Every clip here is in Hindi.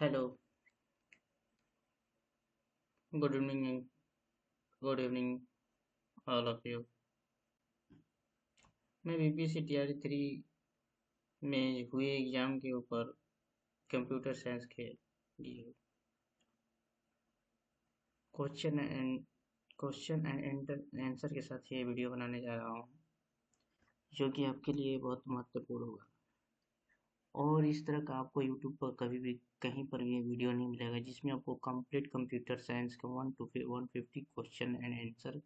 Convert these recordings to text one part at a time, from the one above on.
Hello, good evening, good evening, all of you. मैं बीपीएससी टीआरई 3 में हुए एग्जाम के ऊपर कंप्यूटर साइंस के लिए क्वेश्चन एंड आंसर के साथ ये वीडियो बनाने जा रहा हूँ, जो कि आपके लिए बहुत महत्वपूर्ण होगा। और इस तरह का आपको यूट्यूब पर कभी भी कहीं पर भी ये वीडियो नहीं मिलेगा, जिसमें आपको कंप्लीट कंप्यूटर साइंस के 1 to 150 क्वेश्चन एंड आंसर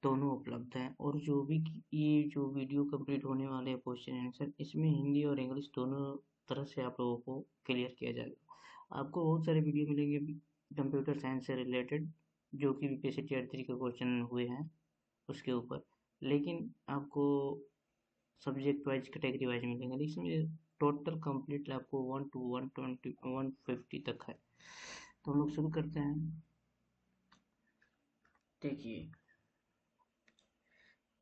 दोनों उपलब्ध हैं। और जो भी ये जो वीडियो कंप्लीट होने वाले हैं क्वेश्चन आंसर, इसमें हिंदी और इंग्लिश दोनों तरह से आप लोगों को क्लियर किया जाएगा। आपको बहुत सारे वीडियो मिलेंगे कंप्यूटर साइंस से रिलेटेड, जो कि बीपीएससी टीयर 3 के क्वेश्चन हुए हैं उसके ऊपर, लेकिन आपको सब्जेक्ट वाइज कैटेगरी वाइज मिलेंगे। इसमें टोटल कंप्लीट आपको 1 to 120 150 तक है। तो हम लोग शुरू करते हैं। देखिए,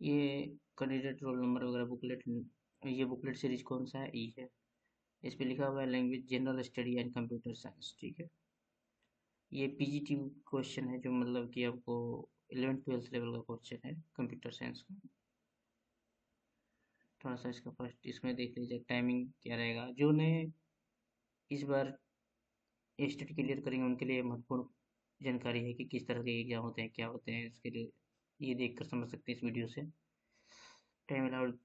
ये कैंडिडेट रोल नंबर वगैरह बुकलेट, ये बुकलेट सीरीज कौन सा है? ई है। इस पे लिखा हुआ है language general study and computer science, ठीक है। ये पीजीटी क्वेश्चन है, जो मतलब कि आपको 11th-12th लेवल का क्वेश्चन है कंप्यूटर साइंस का। थोड़ा सा इसका फर्स्ट इसमें देख लीजिए टाइमिंग क्या रहेगा। जो ने इस बार स्टेट क्लियर करेंगे उनके लिए महत्वपूर्ण जानकारी है कि किस तरह के एग्जाम होते हैं, क्या होते हैं। इसके लिए ये देख कर समझ सकते हैं इस वीडियो से। टाइम अलाउड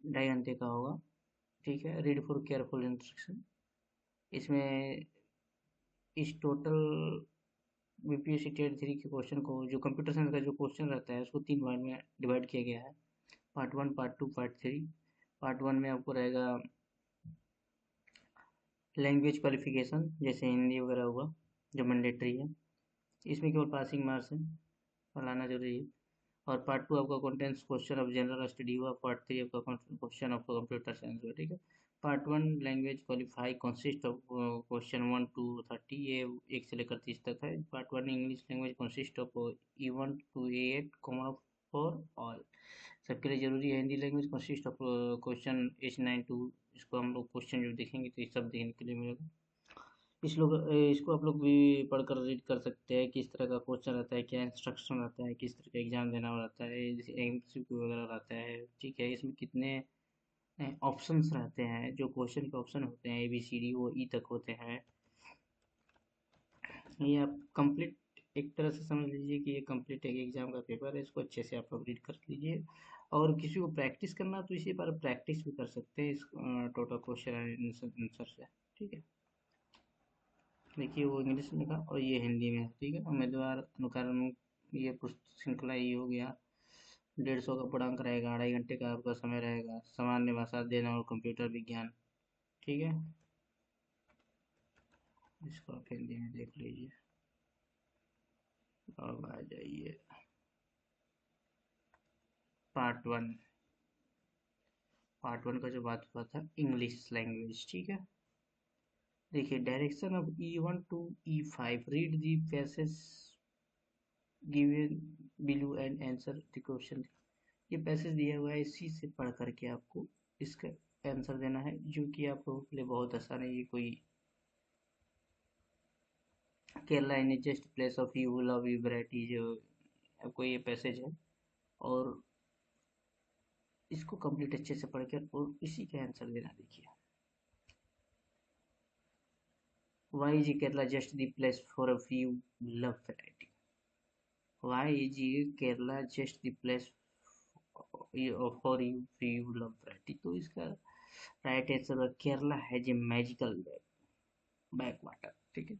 2.5 घंटे का होगा, ठीक है। Read for careful instruction. इसमें इस टोटल बीपीएससी टेट 3 के क्वेश्चन को, जो कंप्यूटर साइंस का जो क्वेश्चन रहता है, उसको 3 भाग में डिवाइड किया गया है। Part 1, part 2, part 3। पार्ट 1 में आपको रहेगा लैंग्वेज क्वालिफिकेशन, जैसे हिंदी वगैरह हुआ, जो मैंडेटरी है। इसमें केवल पासिंग मार्क्स है और लाना जरूरी है। और पार्ट 2 आपका contents question of general study हुआ। पार्ट 3 आपका क्वेश्चन ऑफ कंप्यूटर साइंस हुआ, ठीक है। Part 1 language qualify consist of question 1 to 30, ये 1 से लेकर 30 तक है। Part 1 English language consist of E1 to A8 common for all, सबके लिए जरूरी है। Hindi language consist of question H9 to, इसको हम लोग क्वेश्चन जो देखेंगे तो ये सब देखने के लिए मिलेगा। इसको आप लोग भी पढ़कर रीड कर सकते हैं, किस तरह का क्वेश्चन रहता है, क्या इंस्ट्रक्शन रहता है, किस तरह का एग्जाम देना रहता है, जैसे एमसीक्यू वगैरह रहता है, ठीक है। इसमें कितने ऑप्शंस रहते हैं, जो क्वेश्चन के ऑप्शन होते हैं ABCD वो ई तक होते हैं। ये आप कंप्लीट एक तरह से समझ लीजिए कि ये कंप्लीट एक एग्जाम का पेपर है। इसको अच्छे से आप लोग रीड कर लीजिए। और किसी को प्रैक्टिस करना तो इसी पर प्रैक्टिस भी कर सकते हैं इस टोटल क्वेश्चन आंसर से, ठीक है। देखिए, वो इंग्लिश में था और ये हिंदी में है, ठीक है। उम्मीदवार अनुकरण, ये पुस्तक श्रृंखला ये हो गया। 150 का पूर्णांक रहेगा, 2.5 घंटे का आपका समय रहेगा। सामान्य भाषा अध्ययन और कंप्यूटर विज्ञान, ठीक है। इसको आप हिंदी में देख लीजिए। अब आ जाइए पार्ट 1। पार्ट 1 का जो बात हुआ था इंग्लिश लैंग्वेज, ठीक है। देखिए, direction of E1 to E5, read the passage given below and answer the question. ये पैसेज दिया हुआ है, इसी से पढ़ करके आपको इसका आंसर देना है, जो कि आप लोगों के लिए बहुत आसान है। ये कोई Kerala in just place of you love you variety, जो आपको ये पैसेज है। और इसको कंप्लीट अच्छे से पढ़ कर और इसी का आंसर देना। देखिए, why is Kerala just the place for a few love variety? Why is Kerala just the place for you few love variety? तो इसका right answer Kerala has a magical back water, ठीक है।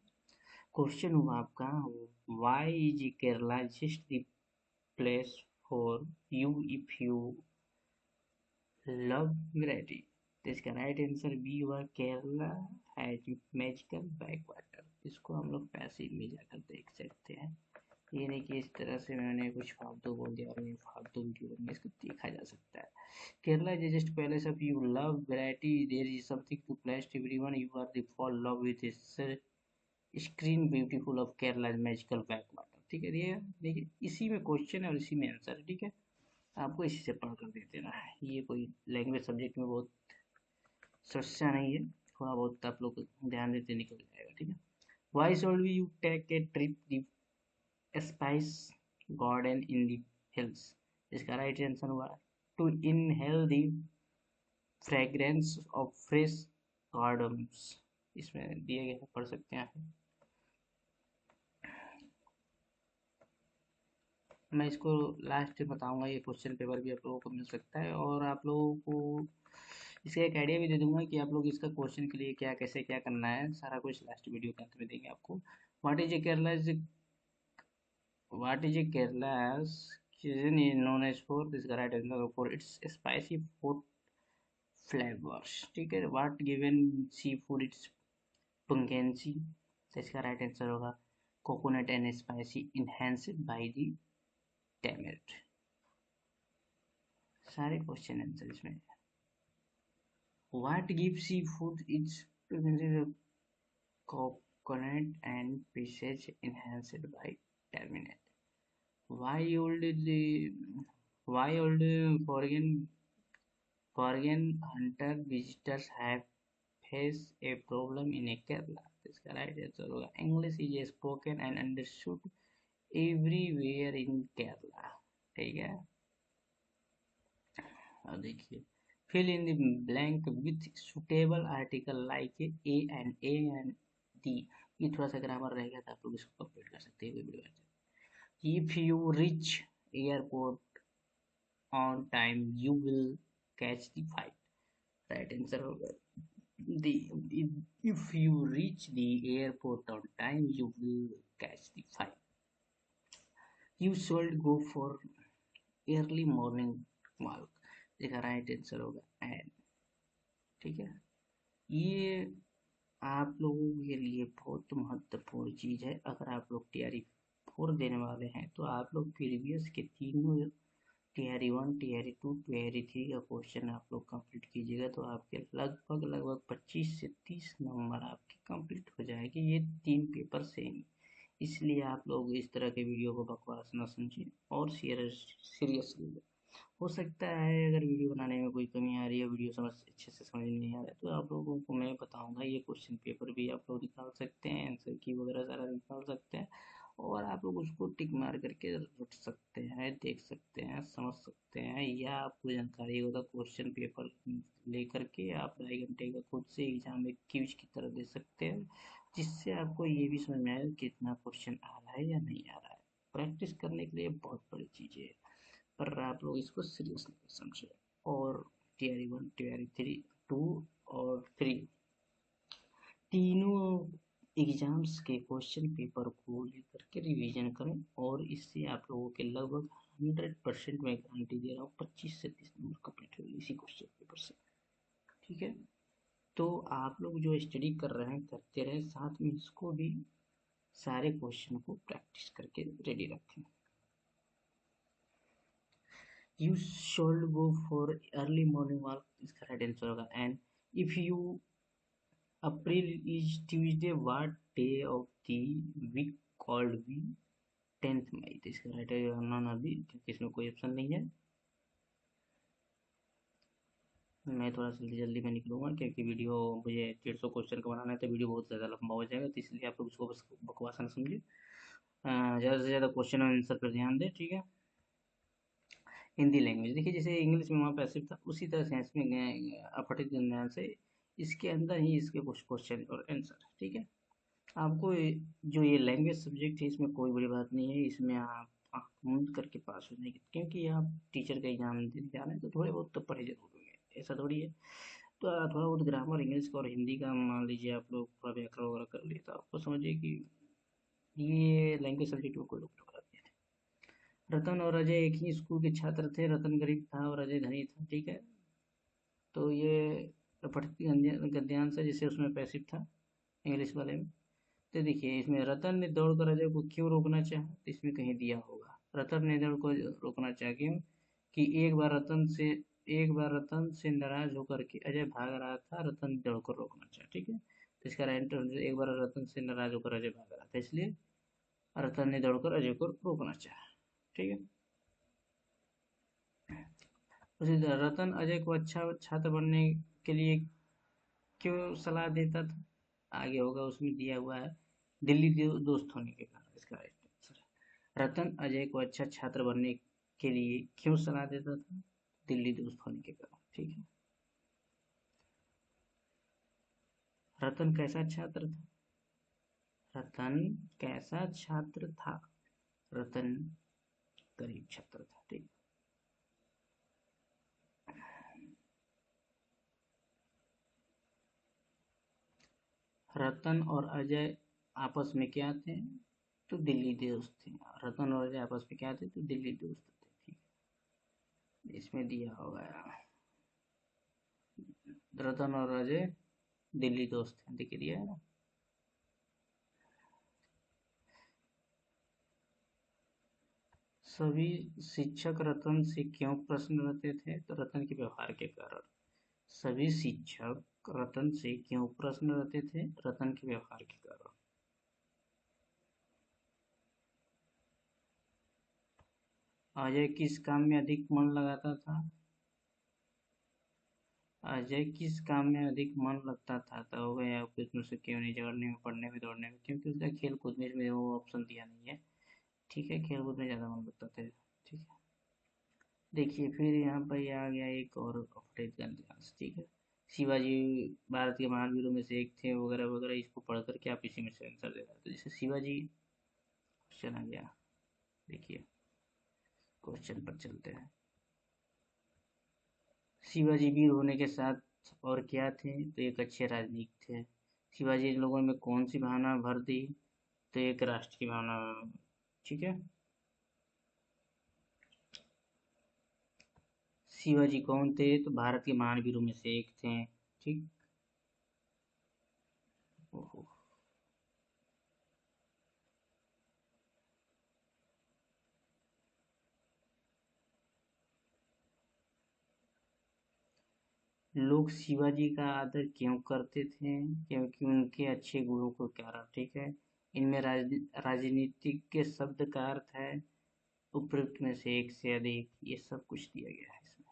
क्वेश्चन हुआ आपका, why is Kerala just the place for you if you love variety? तो इसका राइट आंसर बी हुआ, Kerala has magical back water. इसको हम लोग पैसिव में जाकर देख सकते हैं। ये नहीं कि इस तरह से मैंने कुछ फालतू बोल दिया और ये फालतू वीडियो में इसको देखा जा सकता है। Kerala is just palace of you love variety, there is something to place everyone, you are the fall love with screen beautiful of Kerala magical back water, ठीक है। ये देखिए, इसी में क्वेश्चन है और इसी में आंसर है, ठीक है। आपको इसी से पढ़ कर दे देना है। ये कोई लैंग्वेज सब्जेक्ट में बहुत समस्या नहीं है। थोड़ा बहुत आप लोग ध्यान देते निकल जाएगा, ठीक है। Why should we you take a trip the spice garden in the hills? इसका राइट आंसर हुआ to inhale the fragrance of fresh cardamoms। इसमें दिए गए हैं, पढ़ सकते हैं। मैं इसको लास्ट में बताऊंगा, ये क्वेश्चन पेपर भी आप लोगों को मिल सकता है, और आप लोगों को इसका एक आइडिया भी दे दूंगा कि आप लोग इसका क्वेश्चन के लिए क्या कैसे क्या करना है, सारा कुछ लास्ट वीडियो के अंत में देंगे आपको। What is a Kerala is what is a Kerala's cuisine is known as for this right answer for its spicy food flavors, ठीक है। What given sea food its pungency, तो इसका राइट आंसर होगा coconut and spicy enhanced by the tamarind. सारे क्वेश्चन आंसर इसमें। What give sea food its coconut and pieces enhanced by terminate? Why would the why would foreign hunter visitors have face a problem in a Kerala? इसका राइट आंसर होगा English is spoken and understood everywhere in Kerala, ठीक है। और देखिए fill in the blank with suitable article like a and d। ये थोड़ा सा ग्रामर रहेगा तो आप लोग इसको कंप्लीट कर सकते हैं। If you reach airport on time you will catch the flight, right answer होगा the if you reach the airport on time you will catch the flight। You should go for early morning walk, इसका राइट आंसर होगा एंड, ठीक है। ये आप लोगों के लिए बहुत महत्वपूर्ण चीज है। अगर आप लोग टीआरई 4 देने वाले हैं तो आप लोग प्रीवियस के तीनों टीआरई 1 टीआरई 2 टीआरई 3 का क्वेश्चन आप लोग कंप्लीट कीजिएगा तो आपके लगभग 25 से 30 नंबर आपके कंप्लीट हो जाएंगे। ये 3 पेपर सेम, इसलिए आप लोग इस तरह के वीडियो को बकवास ना समझें और सीरियसली लें। हो सकता है अगर वीडियो बनाने में कोई कमी आ रही है, वीडियो अच्छे से समझ नहीं आ रहा है, तो आप लोगों को मैं बताऊंगा ये क्वेश्चन पेपर भी आप लोग निकाल सकते हैं, आंसर की वगैरह सारा निकाल सकते हैं, और आप लोग उसको टिक मार करके रख सकते हैं, देख सकते हैं, समझ सकते हैं, या आपको जानकारी होगा क्वेश्चन पेपर लेकर के आप 2.5 घंटे का खुद से एग्जाम में क्विज की तरह दे सकते हैं, जिससे आपको ये भी समझ में आएगा कितना क्वेश्चन आ रहा है या नहीं आ रहा है। प्रैक्टिस करने के लिए बहुत बड़ी चीज़ है, पर आप लोग इसको सीरियसली समझे। और टीआरई 1 टीआरई 3 2 और 3 तीनों एग्जाम्स के क्वेश्चन पेपर को लेकर के रिवीजन करें, और इससे आप लोगों के लगभग 100% मैं गारंटी दे रहा हूँ 25 से 30 नंबर कंप्लीट होगी इसी क्वेश्चन पेपर से, ठीक है। तो आप लोग जो स्टडी कर रहे हैं करते रहें, साथ में इसको भी सारे क्वेश्चन को प्रैक्टिस करके रेडी रखें। You should go for early morning walk, इसका राइट आंसर होगा and if you April is Tuesday, what day of the week called we 10th May? तो इसका राइट आंसर अभी क्योंकि इसमें कोई ऑप्शन नहीं है। मैं थोड़ा जल्दी जल्दी में निकलूंगा क्योंकि वीडियो मुझे 150 क्वेश्चन का बनाना है, तो वीडियो बहुत ज़्यादा लंबा हो जाएगा, तो इसलिए आप लोग उसको बस बकवास ना समझिए, ज़्यादा से ज़्यादा क्वेश्चन और आंसर पर ध्यान दें, ठीक है। हिंदी लैंग्वेज देखिए, जैसे इंग्लिश में वहाँ पैसिव था उसी तरह से इसमें अपठित ज्ञान से इसके अंदर ही इसके कुछ क्वेश्चन और आंसर, ठीक है। आपको जो ये लैंग्वेज सब्जेक्ट है इसमें कोई बड़ी बात नहीं है, इसमें आप आँख मूंद करके पास हो जाएंगे, क्योंकि आप टीचर का एग्जाम देने जा रहे हैं तो थोड़े बहुत तो पढ़े जरूर होंगे, ऐसा थोड़ी है। तो थोड़ा बहुत ग्रामर इंग्लिश का और हिंदी का मान लीजिए आप लोग थोड़ा व्याकरण वगैरह कर लिए, तो आपको समझिए कि ये लैंग्वेज सब्जेक्ट में कोई लोग नहीं है। रतन और अजय एक ही स्कूल के छात्र थे, रतन गरीब था और अजय धनी था, ठीक है। तो ये पठती गद्यांश है जिसे उसमें पैसिव था इंग्लिश वाले में। तो देखिए इसमें रतन ने दौड़कर अजय को क्यों रोकना चाहा, तो इसमें कहीं दिया होगा रतन ने दौड़ को रोकना चाहा क्यों कि एक बार रतन से नाराज होकर के अजय भाग रहा था, रतन ने दौड़ कर रोकना चाहा, ठीक है। तो इसका राइट आंसर एक बार रतन से नाराज होकर अजय भाग रहा था, इसलिए रतन ने दौड़कर अजय को रोकना चाहा, ठीक है। उसी तरह रतन अजय को अच्छा छात्र बनने के लिए क्यों सलाह देता था? आगे होगा, उसमें दिया हुआ है दिल्ली दोस्त होने के कारण। इसका राइट आंसर है रतन अजय को अच्छा छात्र बनने के लिए क्यों सलाह देता था? दिल्ली दोस्त होने के कारण। ठीक है। रतन कैसा छात्र था? रतन कैसा छात्र था? रतन गरीब छात्र था। ठीक। रतन और अजय आपस में क्या थे? तो दिल्ली दोस्त थे। रतन और अजय आपस में क्या थे? तो दिल्ली दोस्त थे। ठीक है। इसमें दिया होगा रतन और अजय दिल्ली दोस्त हैं, दिख दिया है ना। सभी शिक्षक रतन से क्यों प्रश्न रहते थे? तो रतन के व्यवहार के कारण। सभी शिक्षक रतन से क्यों प्रश्न रहते थे? रतन के व्यवहार के कारण। अजय किस काम में अधिक मन लगाता था? अजय किस काम में अधिक मन लगता था? तो वह उसमें से क्यों नहीं, झगड़ने में, पढ़ने में, दौड़ने में? क्योंकि उसका खेल कूद में, इसमें वो ऑप्शन दिया नहीं है। ठीक है, खेल कूद में ज़्यादा मन लगता था। ठीक है। देखिए फिर यहाँ पर ये आ गया एक और अफरीदगंज डांस। ठीक है। शिवाजी भारत के महान वीरों में से एक थे, वगैरह वगैरह। इसको पढ़ करके आप इसी में से आंसर दे रहे हैं। तो जैसे शिवाजी क्वेश्चन आ गया। देखिए क्वेश्चन पर चलते हैं। शिवाजी वीर होने के साथ और क्या थे? तो एक अच्छे राजनीतिक थे। शिवाजी इन लोगों में कौन सी भावना भर दी? तो एक राष्ट्र की भावना। ठीक है। शिवाजी कौन थे? तो भारत के महान वीरों में से एक थे। ठीक। ओहो। लोग शिवाजी का आदर क्यों करते थे? क्योंकि उनके अच्छे गुणों के कारण। ठीक है। इनमें राजनीतिक के शब्द का अर्थ है उपयुक्त में से एक से अधिक। ये सब कुछ दिया गया है इसमें।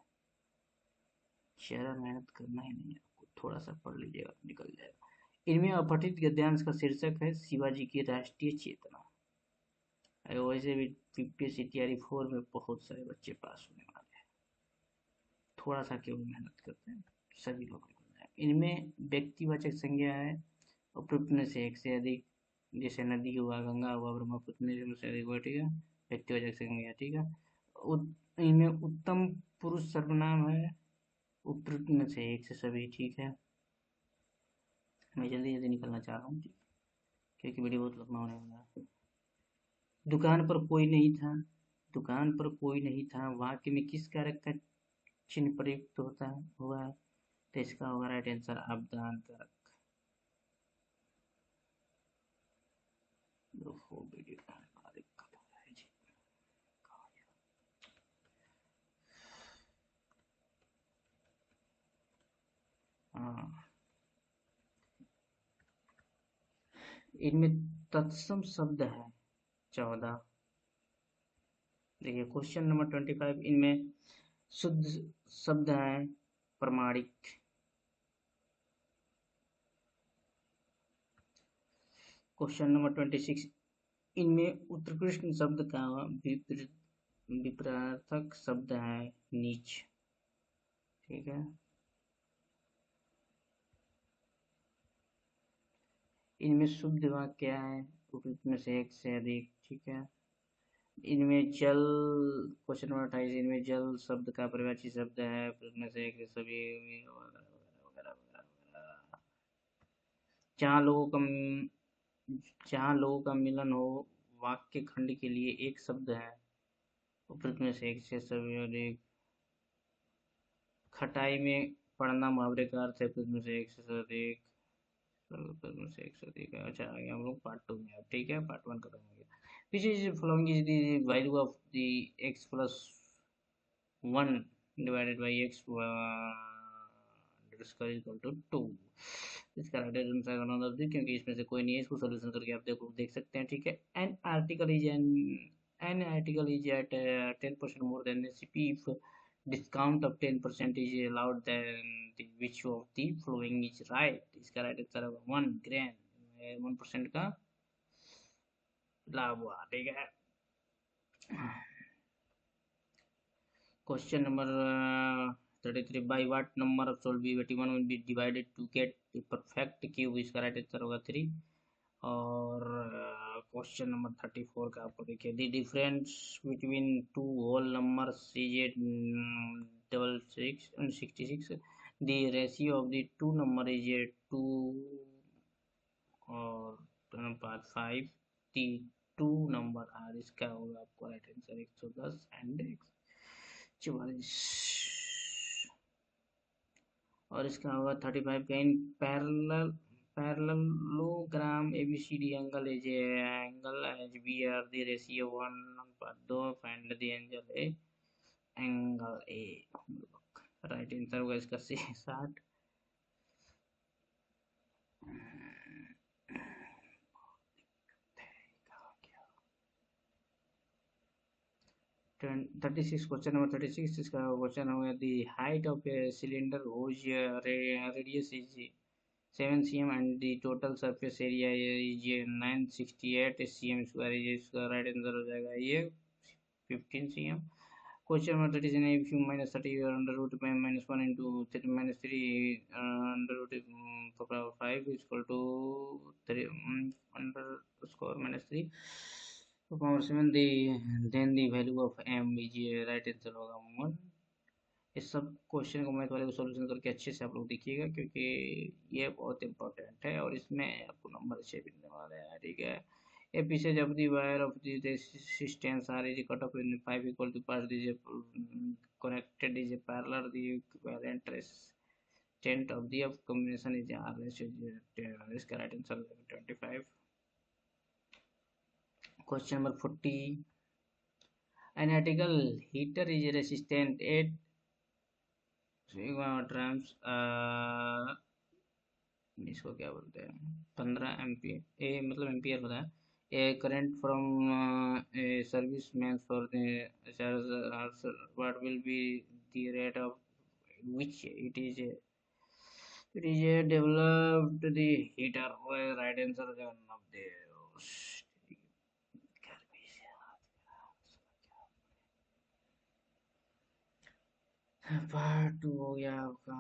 ज़्यादा मेहनत करना ही नहीं है आपको, थोड़ा सा पढ़ लीजिएगा निकल जाएगा। इनमें अपठित गद्यांश का शीर्षक है शिवाजी की राष्ट्रीय चेतना। वैसे भी पीपीएससी तैयारी 4 में बहुत सारे बच्चे पास होने वाले हैं। थोड़ा सा केवल मेहनत करते हैं, सभी लोग निकल जाएंगे। इनमें व्यक्तिवाचक संज्ञा है उपयुक्त में से एक से अधिक। जैसे नदी हुआ, गंगा हुआ, ब्रह्मपुत्र में से अधिक हुआ। ठीक है। व्यक्तिवाचक संज्ञा। ठीक है। इनमें उत्तम पुरुष सर्वनाम है उपयुक्त में से एक से सभी। ठीक है। मैं जल्दी जल्दी निकलना चाह रहा हूँ क्योंकि वीडियो बहुत लंबा होने वाला है। दुकान पर कोई नहीं था। दुकान पर कोई नहीं था वाक्य में किस कारक का चिन्ह प्रयुक्त होता है हुआ है? तो इसका होगा राइट आंसर अवदान कारक। ओहो, वीडियो कहाँ दिक्कत हो रहा है जी। हाँ। इनमें तत्सम शब्द है 14। देखिए क्वेश्चन नंबर 25। इनमें शुद्ध शब्द है प्रमाणिक। Question number 26। इनमें उत्कृष्ट शब्द का विपरीतार्थक शब्द है नीच। ठीक है। इनमें शुद्ध वाक्य क्या है? उपयुक्त में से एक से अधिक। ठीक है। इनमें जल क्वेश्चन नंबर 28। इनमें जल शब्द का परिभाषित शब्द है उपयुक्त में से एक से सभी वगैरह वगैरह वगैरह वगैरह। जहाँ लोगों का जहाँ लोगों का मिलन हो वाक्य खंड के लिए एक शब्द है उपयुक्त में से एक से सभी अधिक। खटाई में पढ़ना मुहावरे का अर्थ है उपयुक्त में से एक से अधिक। उपयुक्त में से एक से अधिक है। अच्छा आगे हम लोग पार्ट 2 में अब। ठीक है, पार्ट 1 खत्म हो गया। Which is following is the value of the x plus 1 divided by x इसका इक्वल टू 2। इसका right answer non of the, क्योंकि इसमें से कोई नहीं है। इसको सॉल्यूशन करके आप देख सकते हैं। ठीक है। An article is at 10% more than CP if discount of 10% is allowed, then which of the following is right? इसका राइट आंसर होगा 1 ग्रैंड, 1% का लाभ हुआ, ठीक है। Question number 33. By what number of solvability 1 will be divided to get the perfect cube? इसका राइट आंसर होगा 3। और क्वेश्चन नंबर 34 का आपको देखिए, the difference between two whole numbers is 66, the ratio of the two number is 2 और 2/5, द टू नंबर आर, इसका होगा आपको राइट आंसर 110 एंड 44। और इसका होगा 35 का in parallel parallelogram ABCD angle is a angle as B R the ratio 1/2 find the angle A। Right answer होगा इसका 60। 36 क्वेश्चन नंबर 36, इसका क्वेश्चन हो गया, the height of a cylinder whose radius is 7 cm and the total surface area is 968 cm square, इसका राइट आंसर हो जाएगा ये 15 cm। Question number 39, if you minus 30 under root minus 1 into 3 minus 3 under root power 5 is equal to 3 under score minus 3 to power 7, then the value of m is right answer होगा 1। इस सब क्वेश्चन को मैथ वाले को सॉल्यूशन करके अच्छे से आप लोग देखिएगा, क्योंकि ये बहुत इंपॉर्टेंट है और इसमें आपको नंबर अच्छे मिलने वाले हैं, ठीक है। A pieces of the wire of the resistance R is cut off in 5 equal to parts is connected is parallel the equivalent resistance of the combination is R, इसका right answer 25। Question number 40, an article heater is resistant at ट्रांस इसको क्या बोलते हैं 15 एम्पियर, ए मतलब एम्पियर होता है, a current from a service man for charge, what will be the rate of which it is developed the heater, right answer हो जाएगा 90। पार्ट 2 हो गया आपका।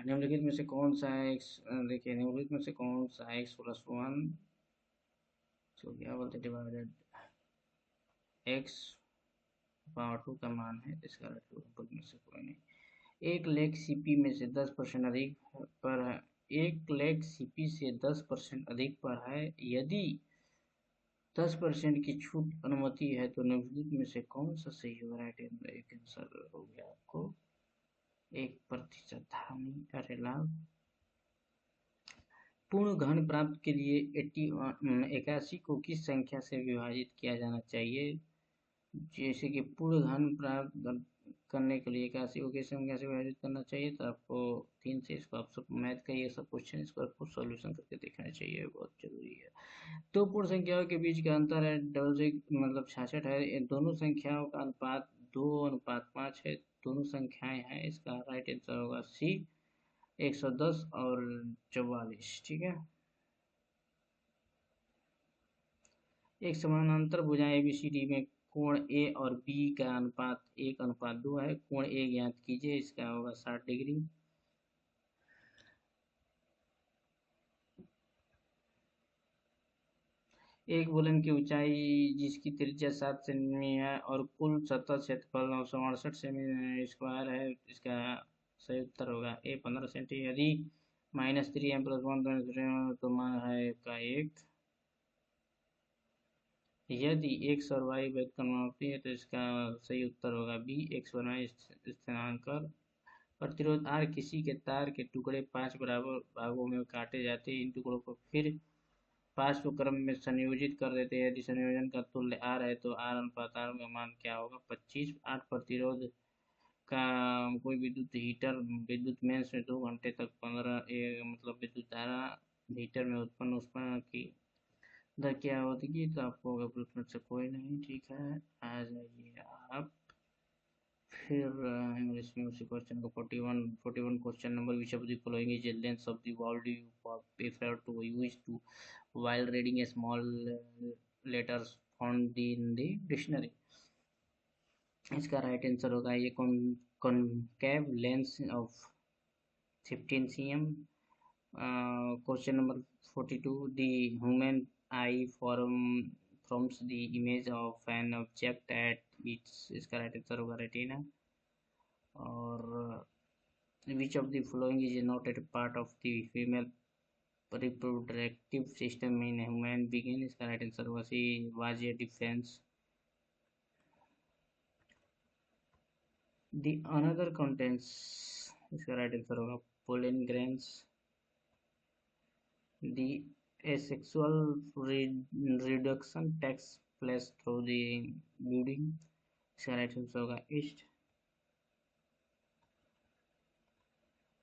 निम्नलिखित में से कौन सा x, देखिए निम्नलिखित में से कौन सा x प्लस 1 तो क्या बोलते डिवाइडेड x पावर 2 का मान है, इसका में से कोई नहीं। 1 लाख CP में से 10% अधिक पर है, 1 लाख CP से 10% अधिक पर है, यदि 10% की छूट अनुमति है तो निम्नलिखित में से कौन सा सही होगा? राइट आंसर हो गया आपको 1% हानि अरे लाभ। पूर्ण घन प्राप्त के लिए 81 को किस संख्या से विभाजित किया जाना चाहिए? जैसे कि पूर्ण घन प्राप्त करने के लिए 81 को किस संख्या से विभाजित करना चाहिए, तो आपको 3 से, इसको आप सब मैथ का ये सब क्वेश्चन इसको आपको सॉल्यूशन करके देखना चाहिए, बहुत जरूरी है। दो पूर्ण संख्याओं के बीच का अंतर है 66 मतलब 66 है, दोनों संख्याओं का अनुपात 2:5 है, दोनों संख्याएं हैं, इसका राइट आंसर होगा सी 110 और 44, ठीक है। एक समानांतर भुजाएं ABCD में कोण A और B का अनुपात 1:2 है, कोण A ज्ञात कीजिए, इसका होगा 60 डिग्री। एक गोलन की ऊंचाई जिसकी त्रिज्या 7 सेमी है और कुल सतह क्षेत्रफल 968 सेमी स्क्वायर है, इसका सही उत्तर होगा ए 15 सेंटी। यदि -3m + 1 तो मान है का 1। यदि x और y व्युत्क्रम होती है तो इसका सही उत्तर होगा बी x और y स्थानांतर। प्रतिरोध R किसी के तार के टुकड़े 5 बराबर भागों में काटे जाते हैं, इन टुकड़ों को फिर पार्श्व क्रम में संयोजित कर देते हैं, यदि संयोजन का तुल्य R है तो R अनुपात R का मान क्या होगा 25। 8 प्रतिरोध का कोई विद्युत हीटर विद्युत मेंस में 2 घंटे तक 15 मतलब विद्युत धारा हीटर में उत्पन्न की दर क्या होगी, तो आपको होगा प्रश्न से कोई नहीं, ठीक है। आ जाइए आप फिर इंग्लिश में उसी क्वेश्चन को 41 question number, which of the following is length of the word you prefer to use to while reading a small letters found in the dictionary। इसका राइट आंसर होगा ये concave lens of 15 cm। Question number 42, the human eye forms the image of an object at its, इसका राइट आंसर होगा रेटिना। और which of the following is not a part of the female reproductive system in human being, इसका राइट आंसर होगा सी वाजिया डिफेंस। the another contents, इसका राइट आंसर होगा pollen grains। the asexual reduction takes place through the building, इसका राइट आंसर होगा east.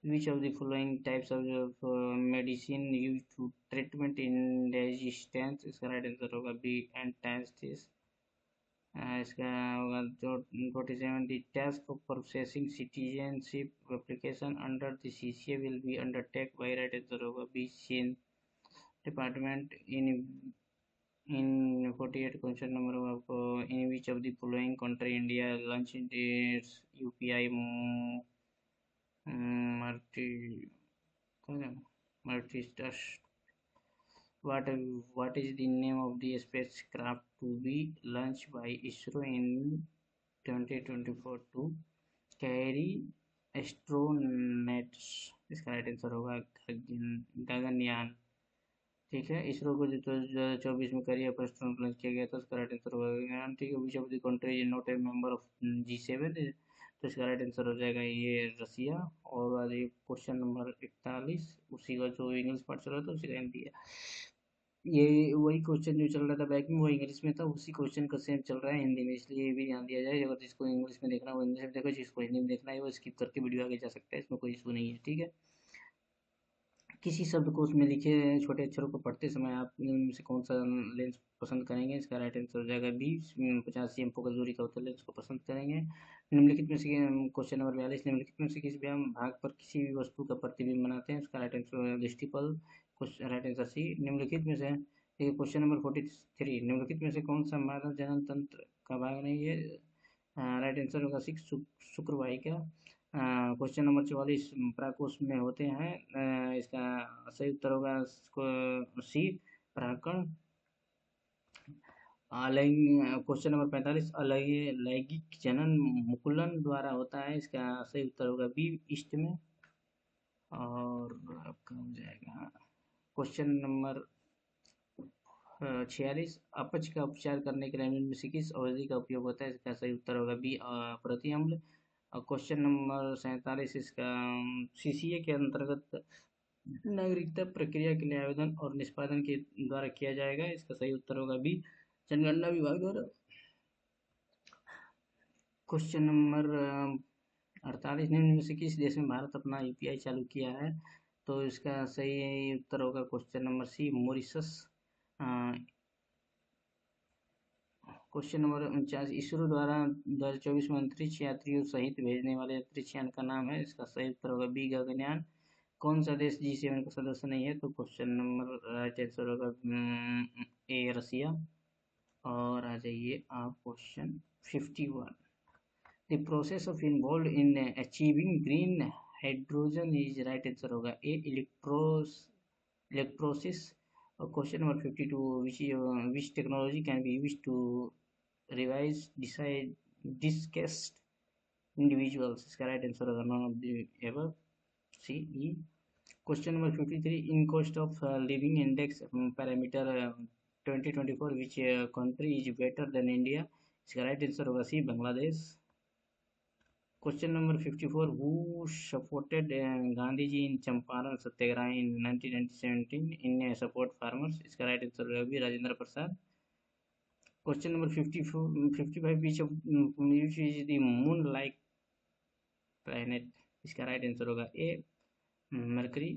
which of the following types of medicine used to treatment in resistance, इसका राइट आंसर होगा बी एंटासिस। इसका होगा जो 47, the task of processing citizenship application under the CCA will be undertaken by, right answer होगा B seen department. In 48 question number होगा आपको, in which of the following country India launch its UPI multi-task। What is the name of the spacecraft to be launched by ISRO in 2024 to carry astronauts, इसका राइट आंसर होगा गगनयान। ठीक है, इसरो को जो 2024 में करियर पर एस्ट्रोनॉट लॉन्च किया गया था, उसका राइट आंसर होगा गगनयान। ठीक है, which of the country is not A member of G7, तो इसका राइट आंसर हो जाएगा ये रसिया। और आज क्वेश्चन नंबर 41, उसी का जो इंग्लिश पार्ट चल रहा था उसी का हिंदी है। ये वही क्वेश्चन जो चल रहा था बैक में वो इंग्लिश में था, उसी क्वेश्चन का सेम चल रहा है हिंदी में, इसलिए ये भी ध्यान दिया जाए। अगर जिसको इंग्लिश में देखना है वो इंग्लिश में देखो, जिसको हिंदी में देखना है वो स्किप करके वीडियो आगे जा सकता है, इसमें कोई इशू नहीं है। ठीक है, किसी शब्दकोश में लिखे छोटे अक्षरों को पढ़ते समय आप इनमें से कौन सा लेंस पसंद करेंगे, इसका राइट आंसर हो जाएगा बी 50 cm फोकस दूरी का उत्तर लेंस को पसंद करेंगे। निम्नलिखित में से क्वेश्चन नंबर 42, निम्नलिखित में से किसी भी भाग पर किसी भी वस्तु का प्रतिबिंब बनाते हैं, इसका राइट आंसर दृष्टिपल, राइट आंसर सी। निम्नलिखित में से क्वेश्चन नंबर 43, निम्नलिखित में से कौन सा मानव जनन तंत्र का भाग नहीं है, राइट आंसर होगा 6 शुक्रवाहिका। क्वेश्चन नंबर 44, प्राकोष में होते हैं, इसका सही उत्तर होगा सी पराकण। क्वेश्चन नंबर 45, लैंगिक जनन मुकुलन द्वारा होता है, इसका सही उत्तर होगा बी ईस्ट में। और आपका हो जाएगा क्वेश्चन नंबर 46, अपच का उपचार करने के लिए निम्न में से किस औषधि का उपयोग होता है, इसका सही उत्तर होगा बी प्रति अम्ल। क्वेश्चन नंबर 47, इसका CCA के अंतर्गत नागरिकता प्रक्रिया के लिए आवेदन और निष्पादन के द्वारा किया जाएगा, इसका सही उत्तर होगा बी जनगणना विभाग द्वारा। क्वेश्चन नंबर 48, निम्न में से किस देश में भारत अपना UPI चालू किया है, तो इसका सही उत्तर होगा question number C Mauritius. Question number 49, ISRO द्वारा 2024 में अंतरिक्ष यात्रियों सहित भेजने वाले अंतरिक्ष यान का नाम है, इसका सही उत्तर होगा बी गगनयान। कौन सा देश G7 का सदस्य नहीं है, तो क्वेश्चन नंबर राइट आंसर होगा ए रसिया। और आ जाइए आप question 51, the process of involve in achieving green hydrogen is, right answer होगा ए इलेक्ट्रोसिस। और question number 52, which technology can be used to revise discussed individuals, इसका राइट आंसर होगा none of the above, C E. Question number 53, in cost of living index parameter 2024 which country is better than India, इसका राइट आंसर होगा C Bangladesh. Question number 54, who supported Gandhi ji in Champaran Satyagraha in 1917 in support farmers, इसका राइट आंसर होगा B Rajendra Prasad. Question number 55, which is the moon like planet, इसका राइट आंसर होगा ए मरकरी।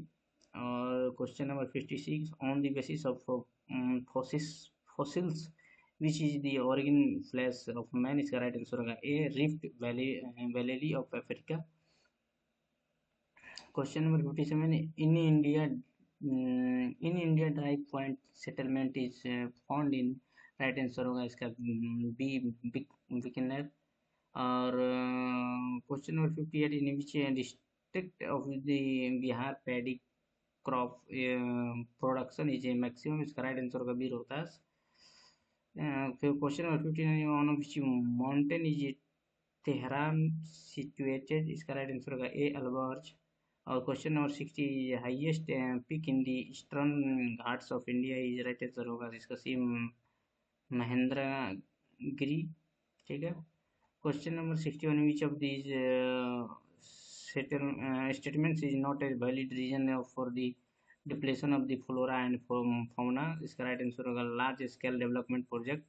और question number 56, on the basis of fossils which is the origin flash of man, इसका राइट आंसर होगा A, rift valley of Africa. Question number 57, in India drive point settlement is found in, right answer होगा इसका बी, बीकानेर। और question number 58, in which district of the Bihar paddy crop production is a maximum, इसका राइट आंसर होगा बी, रोहतास। फिर question number 59, on which mountain is Tehran situated, इसका राइट आंसर होगा ए, अल्बर्ज। और question number 60, highest peak in the eastern Ghats of India is, right answer होगा इसका सी, महेंद्रगिरी। ठीक है। Question number 61, which of these statements is not a valid reason for the depletion of the flora and fauna, इसका राइट आंसर होगा large scale development project,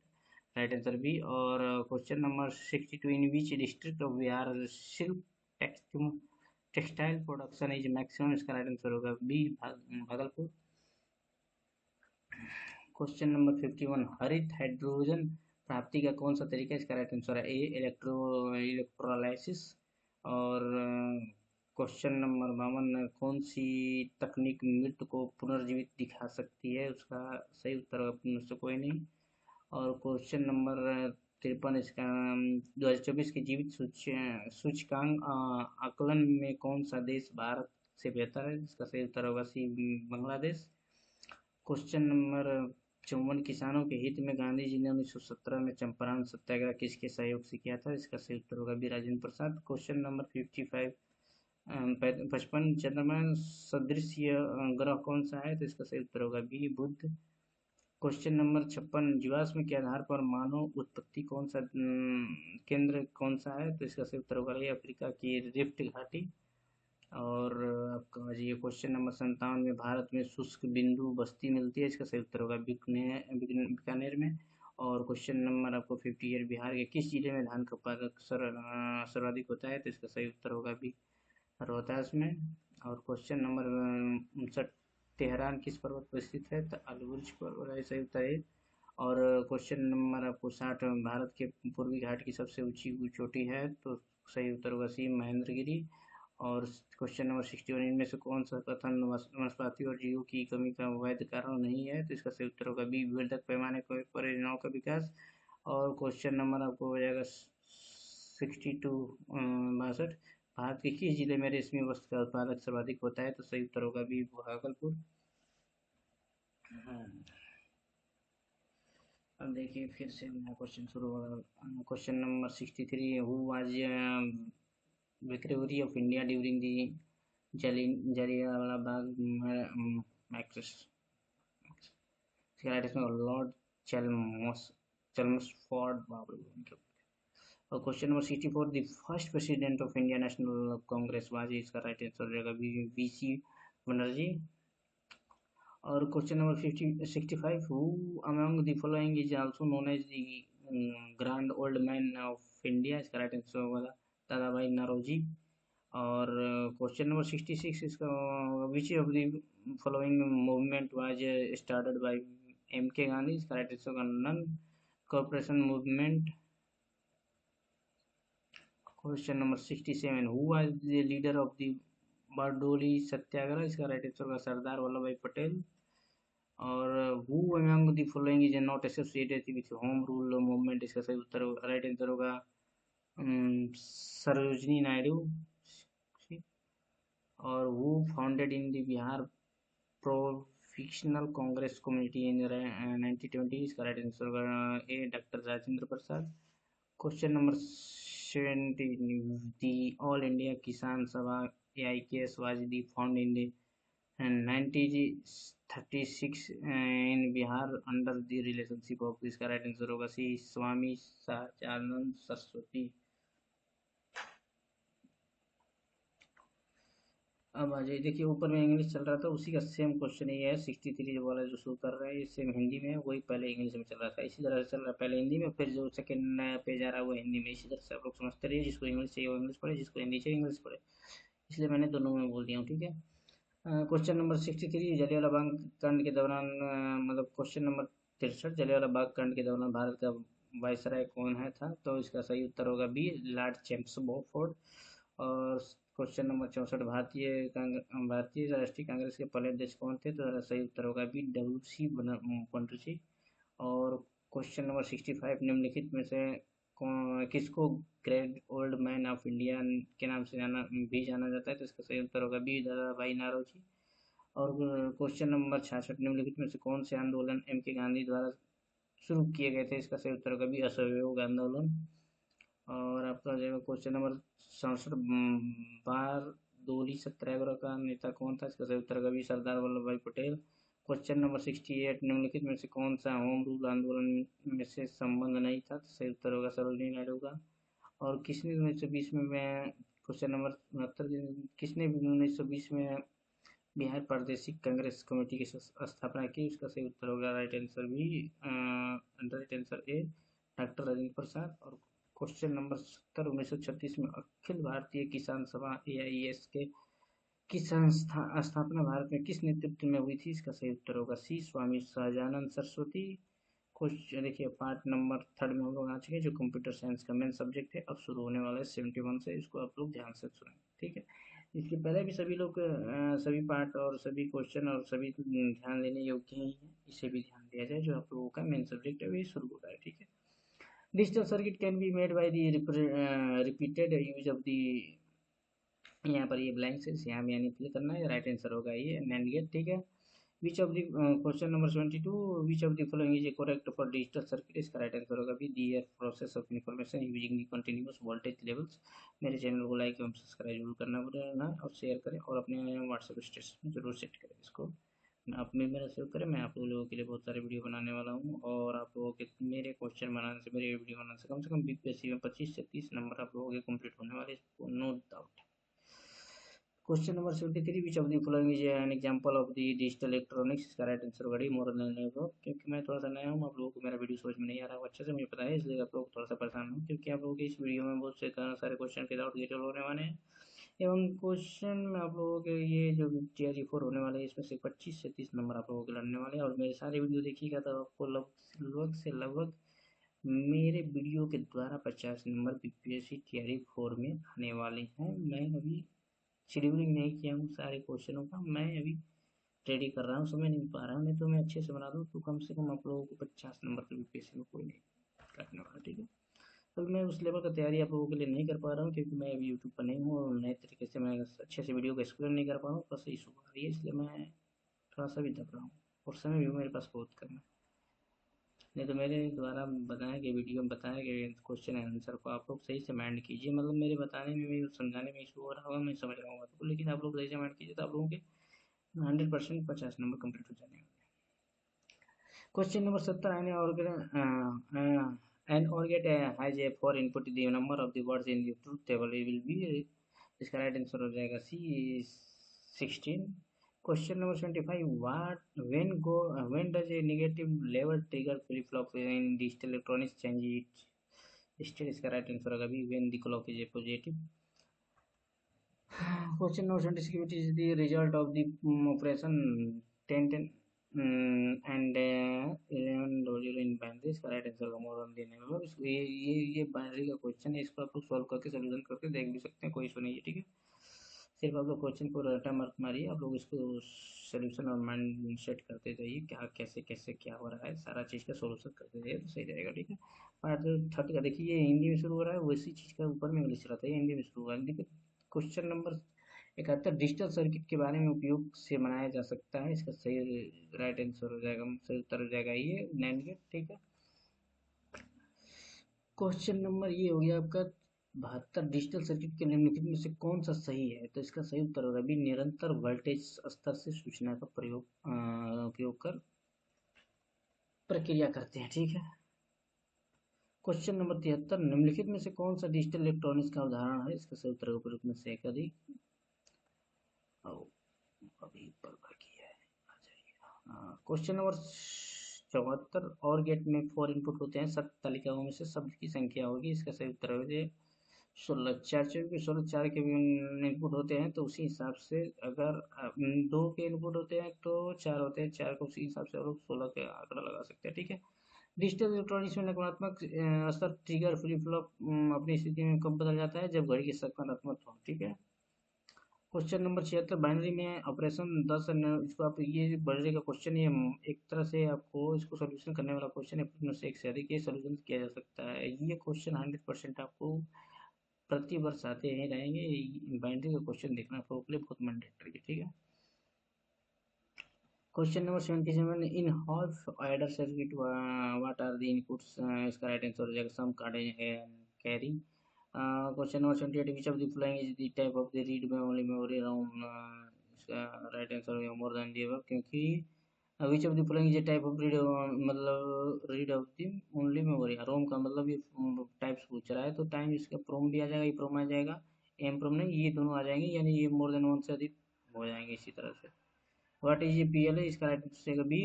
right answer B. और question number 62, in which district of Bihar silk textile production is maximum, इसका राइट आंसर होगा बी, भागलपुर। क्वेश्चन नंबर 51, हरित हाइड्रोजन प्राप्ति का कौन सा तरीका, इसका राइट आंसर है ए, इलेक्ट्रोलाइसिस। और क्वेश्चन नंबर 52, कौन सी तकनीक मृत को पुनर्जीवित दिखा सकती है, उसका सही उत्तर होगा से कोई नहीं। और क्वेश्चन नंबर 53, इसका 2024 के जीवित सूचकांक आकलन में कौन सा देश भारत से बेहतर है, इसका सही उत्तर होगा सी, बांग्लादेश। क्वेश्चन नंबर 54, किसानों के हित में गांधी जी ने 1917 में चंपारण सत्याग्रह किसके सहयोग से किया था, इसका सही उत्तर होगा B, Rajendra Prasad. Question number 55, 55, चंद्रमा सदृश ग्रह कौन सा है, तो इसका सही उत्तर होगा बी, बुध। क्वेश्चन नंबर 56, जीवाश्म के आधार पर मानव उत्पत्ति कौन सा केंद्र कौन सा है, तो इसका सही उत्तर होगा ये, अफ्रीका की रिफ्ट घाटी। और आपका ये क्वेश्चन नंबर 57 में भारत में शुष्क बिंदु बस्ती मिलती है, इसका सही उत्तर होगा बीकानेर में। और क्वेश्चन नंबर आपको 58, बिहार के किस जिले में धान का उत्पादक सर्वाधिक होता है, तो इसका सही उत्तर होगा बी, रोहतास में। और क्वेश्चन नंबर 59, तेहरान किस पर्वत पर स्थित है, तो अलबुर्ज पर्वत है, सही उत्तर है। और क्वेश्चन नंबर आपको 60, भारत के पूर्वी घाट की सबसे ऊंची चोटी है, तो सही उत्तर होगा सी, महेंद्रगिरी। और क्वेश्चन नंबर 61, इनमें से कौन सा कथन वनस्पति और जीवों की कमी का वैध कारण नहीं है, तो इसका सही उत्तर होगा बी, वृहद पैमाने पर परियोजनाओं का विकास। और क्वेश्चन नंबर आपको हो जाएगा 62, भारत के किस जिले में रेशमी वस्त्र का उत्पादक सर्वाधिक होता है, तो सही उत्तर होगा बी, भागलपुर। अब देखिए फिर से नया क्वेश्चन शुरू होगा। क्वेश्चन नंबर 63, हु वाज विक्टोरी of India during the Jallianwala Bagh massacre, lord Chelmsford बाबू। और question number 64, the first president of India National Congress was, इसका राइट आंसर रहेगा वीसी बनर्जी। और question number 65, who among the following is also known as the grand old man of India, इसका राइट आंसर होगा दादा भाई नौरोजी। और क्वेश्चन नंबर 66, इसका which of the following movement was started by MK. Gandhi, इसका राइट आंसर होगा non cooperation movement. Question number 67, who was the leader of the Bardoli Satyagraha, इसका राइट आंसर होगा सरदार वल्लभ भाई पटेल। और who among the following is not associated with home rule movement, इसका सही उत्तर राइट आंसर होगा सरोजनी नायडू। और who founded in the Bihar professional congress community in 1920, इसका राइट आंसर होगा ए, doctor Rajendra Prasad. Question number 70, the all India किसान सभा AIKS was found in the 1936 in Bihar under the relationship of, इसका राइट आंसर होगा सी, स्वामी सच्चिदानंद सरस्वती। अब आ जाइए, देखिए ऊपर में इंग्लिश चल रहा था, उसी का सेम क्वेश्चन ये है 63 वाला जो शो कर रहा है, सेम हिंदी में वही पहले इंग्लिश में चल रहा था, इसी तरह से चल रहा है, पहले हिंदी में, फिर जो सेकंड पेज आ रहा है वो हिंदी में। इसी तरह से आप लोग समझते रहिए, जिसको इंग्लिश चाहिए वो इंग्लिश पढ़े, जिसको हिंदी चाहिए इंग्लिश पढ़े, इसलिए मैंने दोनों में बोल दिया हूँ। ठीक है। क्वेश्चन नंबर 63, जलियांवाला बाग कांड के दौरान मतलब क्वेश्चन नंबर 63। जलियांवाला बाग कांड के दौरान भारत का वायसराय कौन है था? तो इसका सही उत्तर होगा बी, लॉर्ड चेम्सफोर्ड। और क्वेश्चन नंबर 64, भारतीय राष्ट्रीय कांग्रेस के पहले अध्यक्ष कौन थे? तो सही उत्तर होगा बी, डब्ल्यू.सी. बनर्जी। और क्वेश्चन नंबर 65, निम्नलिखित में से किसको great old man of India के नाम से जाना जाता है? तो इसका सही उत्तर होगा बी, दादा भाई नारोजी। और क्वेश्चन नंबर 66, निम्नलिखित में से कौन से आंदोलन एम के गांधी द्वारा शुरू किए गए थे? इसका सही उत्तर होगा बी, असहयोग आंदोलन। और आपका हो जाएगा क्वेश्चन नंबर 67, बारदोली सत्याग्रह का नेता कौन था? इसका सही उत्तर होगा बी, सरदार Vallabhbhai Patel. Question number 68, निम्नलिखित में से कौन सा होम रूल आंदोलन में से संबंध नहीं था? तो सही उत्तर होगा सरोजिनी नायडू का। और किसने 1920 में क्वेश्चन नंबर 69, किसने 1920 में बिहार प्रादेशिक कांग्रेस कमेटी की स्थापना की? उसका सही उत्तर होगा right answer B, right answer A, doctor Rajendra Prasad. और क्वेश्चन नंबर 70, 1936 में अखिल भारतीय किसान सभा AIS के की स्थापना भारत में किस नेतृत्व में हुई थी? इसका सही उत्तर होगा सी, स्वामी सहजानंद सरस्वती। क्वेश्चन देखिए, पार्ट नंबर 3 में हम लोग आ चुके हैं, जो कंप्यूटर साइंस का मेन सब्जेक्ट है। अब शुरू होने वाला है 71 से, इसको आप लोग ध्यान से सुनें, ठीक है। इसके पहले भी सभी लोग सभी पार्ट और सभी क्वेश्चन और सभी ध्यान देने योग्य ही है, इसे भी ध्यान दिया जाए, जो आप लोगों का मेन सब्जेक्ट है वही शुरू हो रहा है, ठीक है। Digital circuit can be made by the repeated use of the, यहाँ पर ये ब्लैंक से यहाँ भी यानी फिल करना है, राइट आंसर होगा ये नैंड गेट, ठीक है। Which of the question number 72, which of the following is correct for digital circuit? इसका राइट आंसर होगा भी, the process of information using the continuous voltage levels. मेरे चैनल को लाइक एवं सब्सक्राइब जरूर करना पड़ेगा और शेयर करें और अपने व्हाट्सएप स्टेटस में जरूर सेट करें इसको। आप भी मेरा सेव करें, मैं आप लोगों के लिए बहुत सारे वीडियो बनाने वाला हूँ और आप लोगों के मेरे क्वेश्चन बनाने से, मेरे वीडियो बनाने से कम बीपीएससी में 25 से 30 नंबर आप लोगों के कंप्लीट होने वाले, no doubt. Question number 73, which of the following is an example of the digital electronics? इसका राइट आंसर होगा डी, मॉडर्न नेटवर्क। क्योंकि मैं थोड़ा सा नया हूँ, आप लोगों को मेरा वीडियो समझ में नहीं आ रहा है अच्छे से, मुझे पता है, इसलिए आप लोग थोड़ा सा परेशान हो, क्योंकि आप लोगों के इस वीडियो में बहुत से सारे क्वेश्चन के डाउट डिटेल होने वाले हैं। एवं क्वेश्चन में आप लोगों के ये जो TRE 4 होने वाले हैं, इसमें से 25 से 30 नंबर आप लोगों के लड़ने वाले हैं। और मेरे सारे वीडियो देखिएगा तो आपको लगभग से लगभग मेरे वीडियो के द्वारा 50 नंबर BPSC TRE 4 में आने वाले हैं। मैं अभी शेड्यूलिंग नहीं किया हूँ सारे क्वेश्चनों का, मैं अभी रेडी कर रहा हूँ, समय नहीं पा रहा हूँ, नहीं तो मैं अच्छे से बना दूँ, तो कम से कम आप लोगों को 50 नंबर के BPSC में कोई नहीं काटने वाला, ठीक है। तो मैं उस लेवल का तैयारी आप लोगों के लिए नहीं कर पा रहा हूँ, क्योंकि मैं अभी यूट्यूब पर नहीं हूँ और नए तरीके से मैं अच्छे से वीडियो को एक्सप्लेन नहीं कर पा रहा हूँ, बस इशू आ रही है, इसलिए मैं थोड़ा सा भी दब रहा हूँ और समय भी मेरे पास बहुत कम है। नहीं तो मेरे द्वारा बताया गया वीडियो में बताया गया क्वेश्चन आंसर को आप लोग सही से माइंड कीजिए, मतलब मेरे बताने में भी समझाने में इशू हो रहा होगा, मैं समझ रहा हूँ आपको, लेकिन आप लोग सही से माइंड कीजिए तो आप लोगों के 100% 50 नंबर कंप्लीट हो जाने वाले। Question number 70, an OR gate has a four input the number of the words in the truth table will be, इसका राइट आंसर हो जाएगा C, 16। Question number 25, when does a negative level trigger flip flop in digital electronics change it state? इसका राइट आंसर होगा B, when the clock is a positive. Question number 26, which is the result of the operation 10 10 and 11 in binary? इसका राइट आंसर होगा मोर ऑन द नेबर। इसको ये बाइनरी का क्वेश्चन है, इसको आप लोग सॉल्व करके सोल्यूशन करके देख भी सकते हैं, कोई इशू नहीं है, ठीक है। सिर्फ आप लोग क्वेश्चन को रटा मार्क मारिए, आप लोग इसको सोल्यूशन और माइंड सेट करते जाइए, क्या कैसे कैसे क्या हो रहा है, सारा चीज़ का सोल्यूशन करते जाइए तो सही रहेगा, ठीक है। पार्ट 30 का देखिए, ये हिंदी में शुरू हो रहा है, वैसी चीज़ का ऊपर में इंग्लिश रहता है, हिंदी में शुरू हो रहा है, देखिए। क्वेश्चन नंबर 71, डिजिटल सर्किट के बारे में उपयोग से बनाया जा सकता है? इसका सही राइट आंसर हो जाएगा, सही उत्तर हो जाएगा ये नैंड गेट, ठीक है। क्वेश्चन नंबर ये हो गया आपका 72, डिजिटल सर्किट के निम्नलिखित में से कौन सा सही है? तो इसका सही उत्तर होगा भी, निरंतर वोल्टेज स्तर से सूचना का उपयोग कर प्रक्रिया करते हैं, ठीक है। क्वेश्चन नंबर 73, निम्नलिखित में से कौन सा डिजिटल इलेक्ट्रॉनिक्स का उदाहरण है? इसका सही उत्तर उपयुक्त में से एक अधिक अभी ऊपर बाकी है, आ जाइए। क्वेश्चन नंबर 74, और गेट में 4 इनपुट होते हैं, सत्य तालिकाओं में से शब्द की संख्या होगी, इसका सही उत्तर हो जाए 16 क्योंकि 16 के भी इनपुट होते हैं, तो उसी हिसाब से अगर 2 के इनपुट होते हैं तो 4 होते हैं, 4 को उसी हिसाब से हम लोग 16 का आंकड़ा लगा सकते हैं, ठीक है। डिजिटल इलेक्ट्रॉनिक्स में नकारात्मक असर ट्रिगर फ्लिप फ्लॉप अपनी स्थिति में कब बदल जाता है, जब घड़ी की सकारात्मक हो, ठीक है। क्वेश्चन नंबर 76, बाइनरी में ऑपरेशन 10 इसको आप ये बाइनरी का क्वेश्चन, ये एक तरह से आपको इसको सोल्यूशन करने वाला क्वेश्चन है, प्रश्न से एक से अधिक ये सोल्यूशन किया जा सकता है। ये क्वेश्चन 100% आपको प्रति वर्ष आते ही रहेंगे। बाइनरी का क्वेश्चन देखना आपके लिए बहुत मैंडेटरी है, ठीक है। Question number 77, in half adder circuit what are the inputs, इसका राइट आंसर हो जाएगा sum, card and carry. Question number 78, which of the following is the type of the read only memory ROM, इसका राइट आंसर हो गया मोर देन द अबव, क्योंकि which of the following is type of read, मतलब read of the only memory, ROM का मतलब ये टाइप्स पूछ रहा है, तो टाइम इसका प्रोम भी आ जाएगा, ये प्रोम आ जाएगा, एम प्रोम नहीं, ये दोनों आ जाएंगे, यानी ये मोर देन वन से अधिक हो जाएंगे इसी तरह से। व्हाट इज ए पीएलए, इसका right answer B,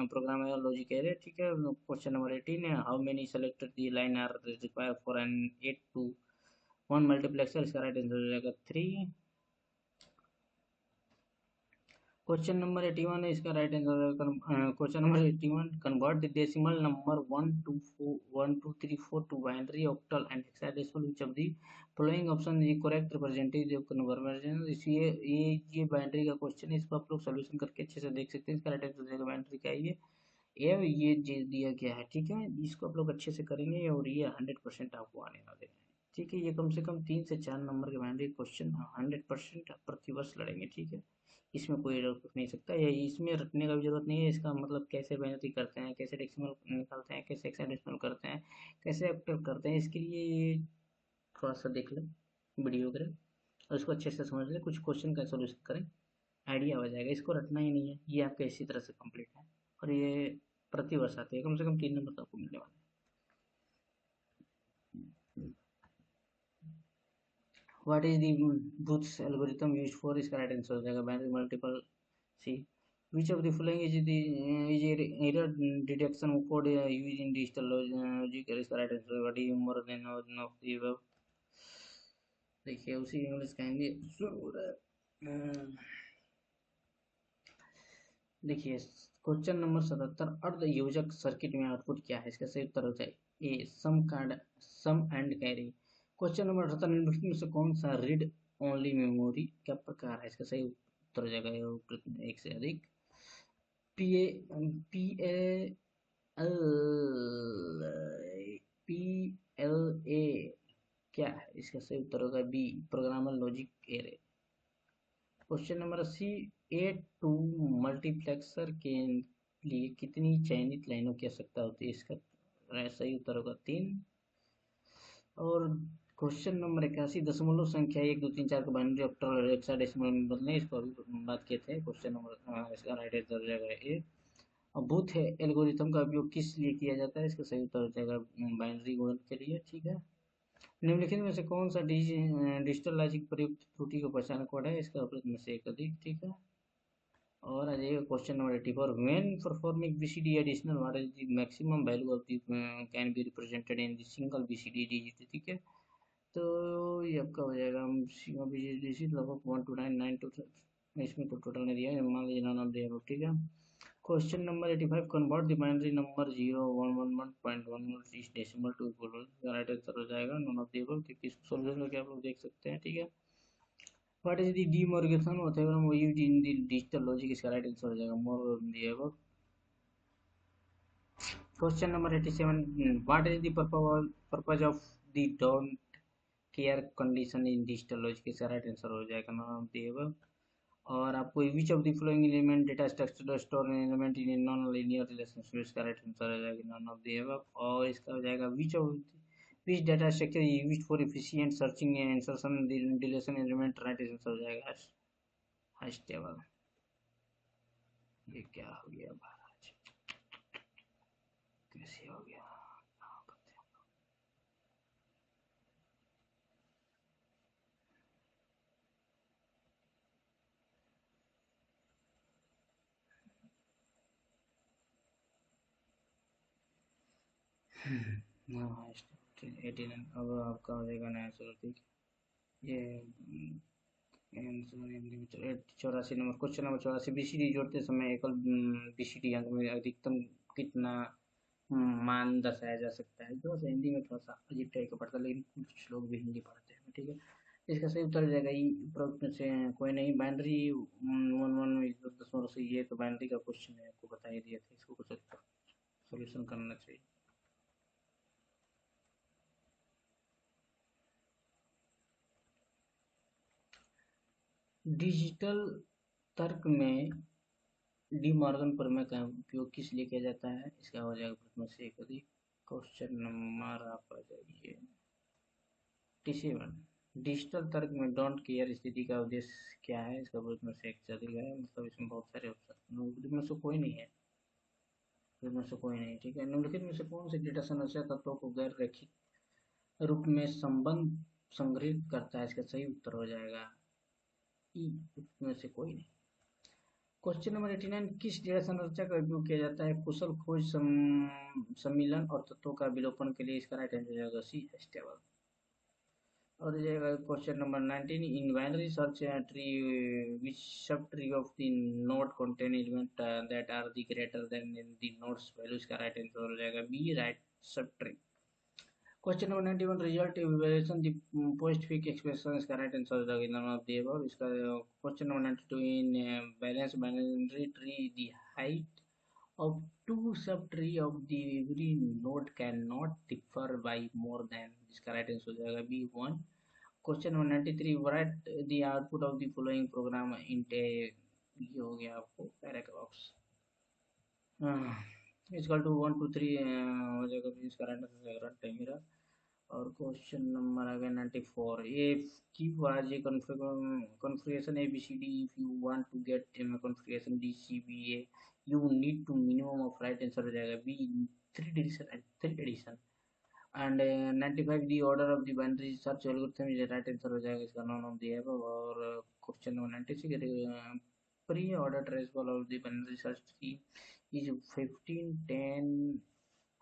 programmable logic array, ठीक है। Question number 18, how many selected the line are required for an 8 to 1 multiplexer, इसका राइट आंसर हो जाएगा 3। क्वेश्चन नंबर 81 है, इसका right answer question number 81, convert the decimal number 1 2 3 4 to binary octal and hexadecimal, which of the following option is correct representative conversion. इसलिए ये बाइनरी का क्वेश्चन है, इसको आप लोग सॉल्यूशन करके अच्छे से देख सकते हैं। इसका राइट आंसर हो जाएगा बाइनरी का ये दिया गया है, ठीक है। इसको आप लोग अच्छे से करेंगे और ये 100% आपको आने वाले हैं, ठीक है। ये कम से कम 3 से 4 नंबर के बाइनरी क्वेश्चन 100% प्रतिवर्ष लड़ेंगे, ठीक है। इसमें कोई रख नहीं सकता, या इसमें रखने का भी जरूरत नहीं है। इसका मतलब कैसे बाइनरी करते हैं, कैसे डेसिमल निकालते हैं, कैसे हेक्साडेसिमल करते हैं, कैसे ऑक्टल करते हैं, इसके लिए ये थोड़ा सा देख लें वीडियो वगैरह, और इसको अच्छे से समझ लें, कुछ क्वेश्चन का सोल्यूशन करें, आइडिया हो जाएगा। इसको रटना ही नहीं है, ये आपके इसी तरह से कंप्लीट है, और ये प्रति वर्ष आते हैं, कम से कम 3 नंबर तो आपको मिलने वाले हैं। What is the Booth's algorithm used for, इसका राइट आंसर हो जाएगा binary multiple C. Which of the following is the is error detection code use in digital logic, इसका राइट आंसर होगा D, more than of the above. देखिए उसी इंग्लिश कहेंगे। देखिए क्वेश्चन नंबर 77, अर्ध योजक सर्किट में आउटपुट क्या है, इसका सही उत्तर हो जाए ए, सम एंड कैरी। क्वेश्चन नंबर 78, निम्नलिखित में से कौन सा रीड ओनली मेमोरी का प्रकार है, इसका सही उत्तर हो जाएगा एक से अधिक। P A P A L P L A क्या है, इसका सही उत्तर होगा B, programmer logic array. Question number 80, a to multiplexer के लिए कितनी चयनित लाइनों की आवश्यकता होती है, इसका सही उत्तर होगा 3। और क्वेश्चन नंबर 81, दशमलव संख्या 1 2 3 4 का बाइनरी ऑक्टल और हेक्साडेसिमल में बदलें, इसको अभी बात किए थे। क्वेश्चन नंबर इसका राइट आंसर हो जाएगा ए। और बूथ है एल्गोरिथम का उपयोग किस लिए किया जाता है, इसका सही उत्तर हो जाएगा बाइनरी गुणन के लिए, ठीक है। निम्नलिखित में से कौन सा डिजिटल लॉजिक प्रयुक्त त्रुटि को पहचान कोड है, इसका उपयुक्त में से एक अधिक, ठीक है। और आ जाएगा question number 84, when performing BCD additional what is the maximum value of the can be represented in the single BCD digit, ठीक है। तो ये आपका हो जाएगा सिंगल बीसीडी डिजिट लगभग 12992, इसमें तो टोटल नहीं दिया है, मान लीजिए नॉन ऑफ द अबव, ठीक है। Question number 85, convert the binary number 0111.11 इस decimal to full, right answer हो जाएगा नॉन ऑफ द अबव, क्योंकि इसको सॉल्यूशन करके आप लोग देख सकते हैं, ठीक है। What is the De Morgan theorem used in the digital logic, इसका राइट आंसर हो जाएगा more on the above. Question number 87, what is the purpose of the don't care condition in digital logic, इसका राइट आंसर हो जाएगा नॉन ऑफ द अबव। और आपको which of the following element data structure store element in non linear relationship, इसका राइट आंसर हो जाएगा नॉन ऑफ द अबव। और इसका हो जाएगा which data structure is used for efficient searching and insertion deletion element, right answer हो जाएगा हैश टेबल। ये क्या हो गया महाराज, कैसे हो गया, हाँ हैश टेबल। 89। अब आपका हो जाएगा नया आंसर, ठीक है। ये answer 84 number, question number 84, BCD जोड़ते समय एकल बीसीडी अंक में अधिकतम कितना मान दर्शाया जा सकता है। थोड़ा सा हिंदी में थोड़ा सा अजीब टाइप का पढ़ता है, लेकिन कुछ लोग भी हिंदी पढ़ते हैं, ठीक है। इसका सही उत्तर हो जाएगा ई, उपरोक्त में से कोई नहीं। बाइनरी 11 से, ये तो बाइनरी का क्वेश्चन है, आपको बता ही दिया था, इसको कुछ सोल्यूशन करना चाहिए। डिजिटल तर्क में डी मॉर्गन प्रमेय का उपयोग किस लिए किया जाता है। इसका हो जाएगा प्रश्न से एक अधिक। क्वेश्चन नंबर आप आ जाइए 87। डिजिटल तर्क में डोंट केयर स्थिति का उद्देश्य क्या है। इसका प्रश्न से एक से अधिक है, मतलब इसमें बहुत सारे ऑप्शन में से कोई नहीं है, में से कोई नहीं, ठीक है। निम्नलिखित में से कौन सी डेटा संरचना तत्वों को गैर रैखिक रूप में संबंध संग्रहित करता है। इसका सही उत्तर हो जाएगा ई, में से कोई नहीं। क्वेश्चन नंबर 89, किस डेटा संरचना का उपयोग किया जाता है कुशल खोज सम्मिलन और तत्वों का विलोपन के लिए। इसका राइट आंसर हो जाएगा सी, स्टेबल। और हो जाएगा question number 19, in binary search tree which sub tree of the node contain element that are the greater than the nodes value। इसका राइट आंसर हो जाएगा B, right sub tree. Question number 91, result evaluation the postfix expression. इसका राइट आंसर हो जाएगा नन ऑफ द अबव। इसका question number 92, in balance binary tree the height of two subtree of the every node cannot differ by more than। इसका राइट आंसर हो जाएगा B, 1। Question number 93, write the output of the following program into, ये हो गया आपको पैराग्राफ्स, इक्वल टू 1 2 3 हो जाएगा, इसका राइट आंसर हो जाएगा मेरा। और क्वेश्चन नंबर आ गया 94, if q was a configuration ABCD, if you want to get configuration DCBA, you need to minimum of right answer हो जाएगा B, 3 addition and 3 addition। And 95, the order of the binary search algorithm, ये राइट आंसर हो जाएगा इसका नॉन ऑफ द अबव। और question number 96, pre order traceable of the binary search key is 15 10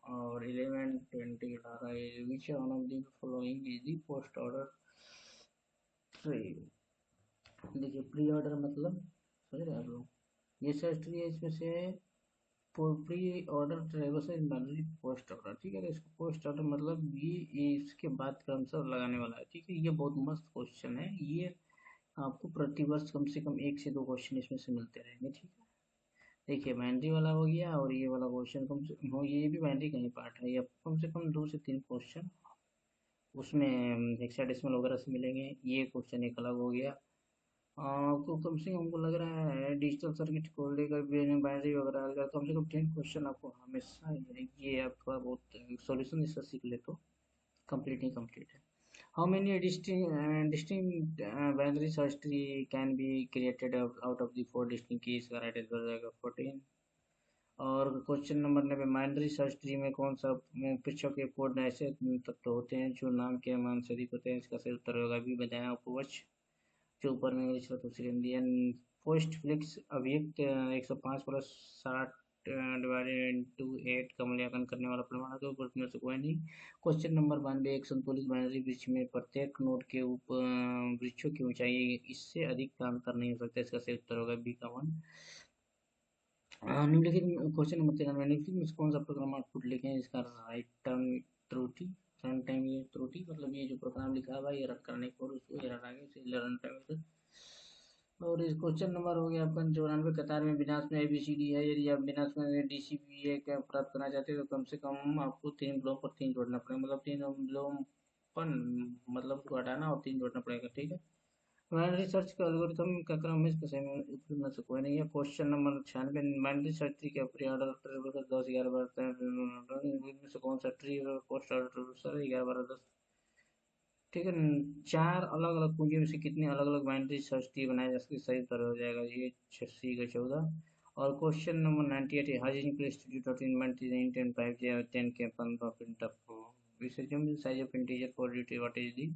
और 11 20 18, which one of the following is the post order tree. देखिए प्री ऑर्डर मतलब समझ रहे हैं आप लोग, ये सर्च ट्री है, इसमें से pre order traversal binary post order, ठीक है। तो इसको पोस्ट ऑर्डर मतलब ये इसके बाद क्रम से लगाने वाला है, ठीक है। ये बहुत मस्त क्वेश्चन है, ये आपको प्रतिवर्ष कम से कम 1 से 2 क्वेश्चन इसमें से मिलते रहेंगे, ठीक है। देखिए बाइनरी वाला हो गया, और ये वाला क्वेश्चन कम से हो, ये भी बाइनरी का ही पार्ट है, ये कम से कम 2 से 3 क्वेश्चन उसमें हेक्साडेसिमल वगैरह से मिलेंगे। ये क्वेश्चन एक अलग हो गया। आपको कम से कम हमको लग रहा है डिजिटल सर्किट को लेकर बाइनरी वगैरह कम से कम 10 क्वेश्चन आपको हमेशा ये आप थोड़ा बहुत सॉल्यूशन इसका सीख ले तो कंप्लीट ही कंप्लीट है। How many distinct binary search tree can be created out of the 4 distinct keys. का राइट आंसर हो जाएगा 14। और question number 90, binary search tree में कौन सा पिछों के कोड ऐसे तत्व होते हैं जो नाम के मान से अधिक होते हैं। इसका सही उत्तर होगा भी, बताया उपवच जो ऊपर में इंडियन पोस्ट फ्लिक्स अभियुक्त 105 प्लस 60 डिवाइडेड इंटू 8 का मूल्यांकन करने वाला प्रमाण है, तो प्रश्न में से कोई नहीं। क्वेश्चन नंबर 92, एक संतुलित बाइनरी वृक्ष में प्रत्येक नोड के उप वृक्षों की ऊंचाई इससे अधिक का अंतर नहीं हो सकता। इसका सही उत्तर होगा बी का 1। निम्नलिखित क्वेश्चन नंबर 93, निम्नलिखित में कौन सा प्रोग्राम आउटपुट लिखें। इसका राइट टर्न त्रुटि, रन टाइम ये त्रुटि, मतलब ये जो प्रोग्राम लिखा हुआ है ये रन करने को उसको एरर आ गया, रन टाइम। और इस क्वेश्चन नंबर हो गया आपका 94, कतार में विनाश में ABCD है, यदि आप विनाश में DCBA का प्राप्त करना चाहते हैं तो कम से कम आपको 3 ब्लॉक पर 3 जोड़ना पड़ेगा, मतलब 3 ब्लॉक पर मतलब उसको हटाना और 3 जोड़ना पड़ेगा, ठीक है। बाइनरी सर्च का एल्गोरिथम का क्रम है, इसका सही में से कोई नहीं है। Question number 96, binary search tree के प्री ऑर्डर ट्रेवल 10 11 12 में से कौन सा ट्री पोस्ट ऑर्डर ट्रेवल 11 12 10, ठीक है। 4 अलग अलग कुंजियों में से कितने अलग अलग बाइनरी सर्च ट्री बनाए जा सकते, सही उत्तर हो जाएगा ये 86 का 14। और क्वेश्चन नंबर 98, हाज इंस्टीट्यूट ऑफ इन्वेंटरी इन 10 5 10 के 15 print of which size of integer for duty what is the,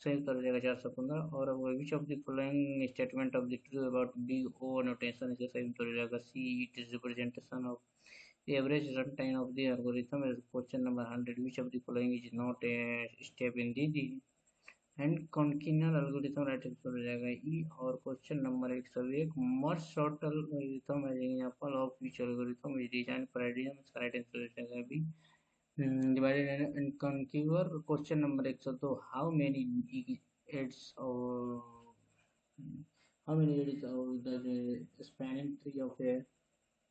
सही उत्तर हो जाएगा 415। और which of the following statement of the true about B O notation, इसका सही उत्तर हो जाएगा C, it is representation of The average runtime of the algorithm is question number 100. Which of the following is not a step in the and conquer algorithm right answer हो जाएगा ई। और question number 101 merge sort algorithm as example of which algorithm is design for idiom, इसका राइट आंसर हो जाएगा B divided and conquer. Question number 102 how many edges और how many edges of the spanning tree of a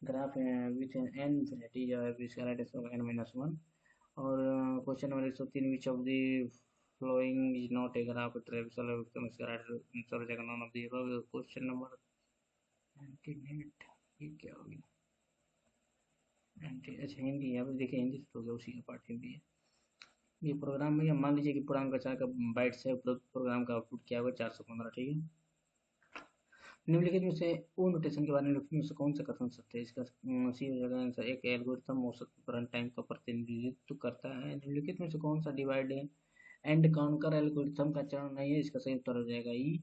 graph with N infinity, इसका राइट आंसर होगा n-1। और question number 103 which of the flowing is not a graph traversal vector, इसका राइट आंसर हो जाएगा non of the above. Question number 98 ये क्या हो गया 90, अच्छा हिंदी, यहाँ पे देखिए हिंदी तो हो गया, उसी का पार्ट हिंदी है। ये प्रोग्राम में मान लीजिए कि पूर्णांक का 4 का बाइट्स है, प्रोग्राम का आउटपुट क्या होगा 415, ठीक है। निम्नलिखित में से ओ नोटेशन के बारे में से कौन सा कथन सत्य है, इसका सी हो जाएगा आंसर। एक एल्गोरिथम औसत रन टाइम का प्रतिनिधित्व करता है। निम्नलिखित में से कौन सा डिवाइड एंड काउंटर एल्गोरिथम का चरण नहीं है, इसका सही उत्तर हो जाएगा ई।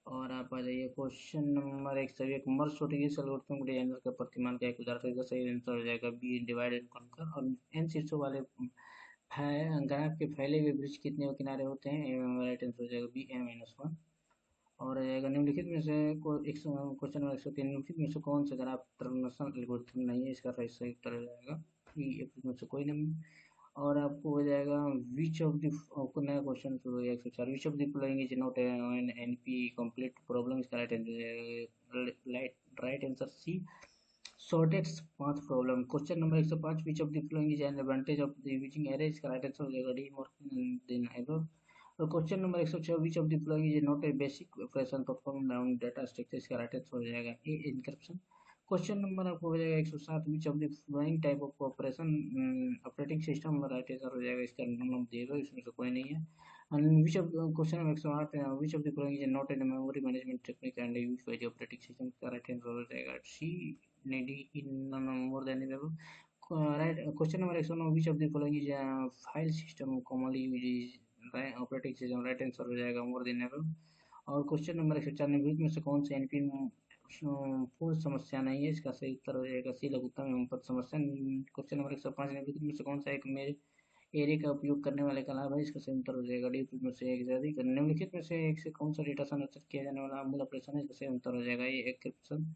और आप आ जाइए question number 101 merge sort algorithm को डिजाइनर का प्रतिमान का एक उदाहरण, इसका सही आंसर हो जाएगा बी डिवाइड एंड काउंटर। और एन शीर्षों वाले ग्राफ के फैले हुए वृक्ष कितने किनारे होते हैं, राइट आंसर हो जाएगा बी n-1। और आएगा निम्नलिखित में से क्वेश्चन नंबर 103 निम्नलिखित में से कौन सा ग्राफ ट्रांसलेशन एल्गोरिथम नहीं है, इसका सही उत्तर हो जाएगा ई में से कोई नहीं। और आपको हो जाएगा विच ऑफ द, आपको नया क्वेश्चन शुरू हो गया 104 which of the following is not an NP complete problem, इसका right answer C sorted path problem. Question number 105 which of the following is an advantage of using array, इसका राइट आंसर हो जाएगा डी मोर देन अबव। और question number 106 which of the following is not a basic operation perform around data structure, इसका राइट आंसर हो जाएगा ए एन्क्रिप्शन। क्वेश्चन नंबर आपको हो जाएगा 107 विच of the following type of operation operating system, right answer हो जाएगा इसका नॉन दिएगा, इसमें से कोई नहीं है। Which of question number 108 which of the following is not in memory management technique and used by the operating system, का राइट आंसर हो जाएगा C D in more than right. Question number 109 which of the following is file system commonly used operating system, right answer हो जाएगा मोर देन अबव। और क्वेश्चन नंबर 194 में से कौन से एनपी पूर्ण समस्या नहीं है, इसका सही उत्तर हो जाएगा सी लघुत्तम एवं पद समस्या। क्वेश्चन नंबर 105 निम्नलिखित में से कौन सा एक मेरे एरे का उपयोग करने वाले का लाभ है, इसका सही उत्तर हो जाएगा डी में से एक से अधिक। निम्नलिखित में से एक से कौन सा डेटा संरक्षित किया जाने वाला मूल ऑपरेशन है, इसका सही उत्तर हो जाएगा ये एन्क्रिप्शन।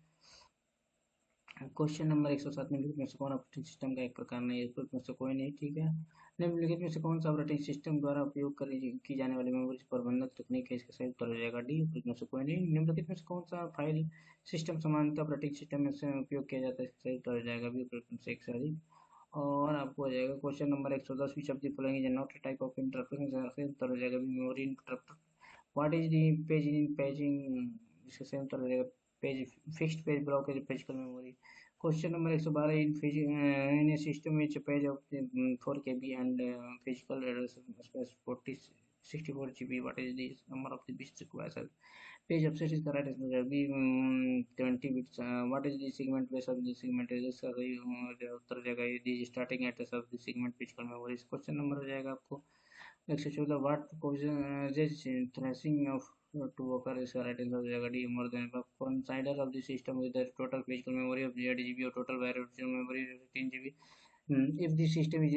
क्वेश्चन नंबर 107 निम्नलिखित में से कौन ऑपरेटिंग सिस्टम का एक प्रकार नहीं है, में से कोई नहीं, ठीक है। निम्नलिखित में से कौन सा ऑपरेटिंग सिस्टम द्वारा उपयोग की जाने वाली मेमोरी प्रबंधक तकनीक है, इसका सही उत्तर हो जाएगा डी में से कोई नहीं। निम्नलिखित में से कौन सा फाइल सिस्टम समानता ऑपरेटिंग सिस्टम में से उपयोग किया जाता है, इसका सही उत्तर हो जाएगा बी में से एक से अधिक। और आपको हो जाएगा question number 110 which of the following is not type of interrupt, इसका सही उत्तर हो जाएगा memory interrupt. What is the page in paging, इसका सही उत्तर हो जाएगा पेज फिक्स्ड पेज ब्लॉक है physical memory. Question number 112 in a system which page of 4 KB and physical address space 64 GB, what is the number of the bits required? Page offset is the right answer will be 20 bits. What is the segment base of the segment address, का सही उत्तर हो जाएगा the starting address of the segment physical memory। Question number हो जाएगा आपको 114 वाट थ्रेशिंग ऑफ टू occur, इसका राइट आंसर हो जाएगा D more then consider of the system with the total physical memory of 8 GB और total वायरेबल memory 3 GB। if the system is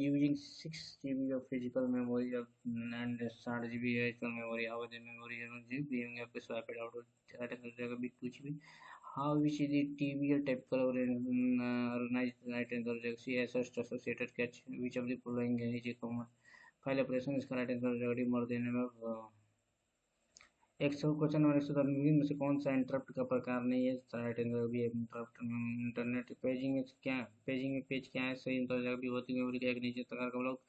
using 6 GB of physical memory of and 60 GB virtual memory, how the memory is being swapped out, right answer हो जाएगा B 2 GB। how which is the TBL typical organized, right answer हो जाएगा C S associated catch, which of the following is a common file operation, इसका राइट आंसर हो जाएगा more than above. 100 question number 110 में से कौन सा इंटरप्ट का प्रकार नहीं है, राइट आंसर भी इंटरप्ट। इंटरनेट पेजिंग में क्या, पेजिंग में पेज क्या है, सही आंसर हो जाएगा भी भौतिक मेमोरी का एक निश्चित प्रकार का ब्लॉक।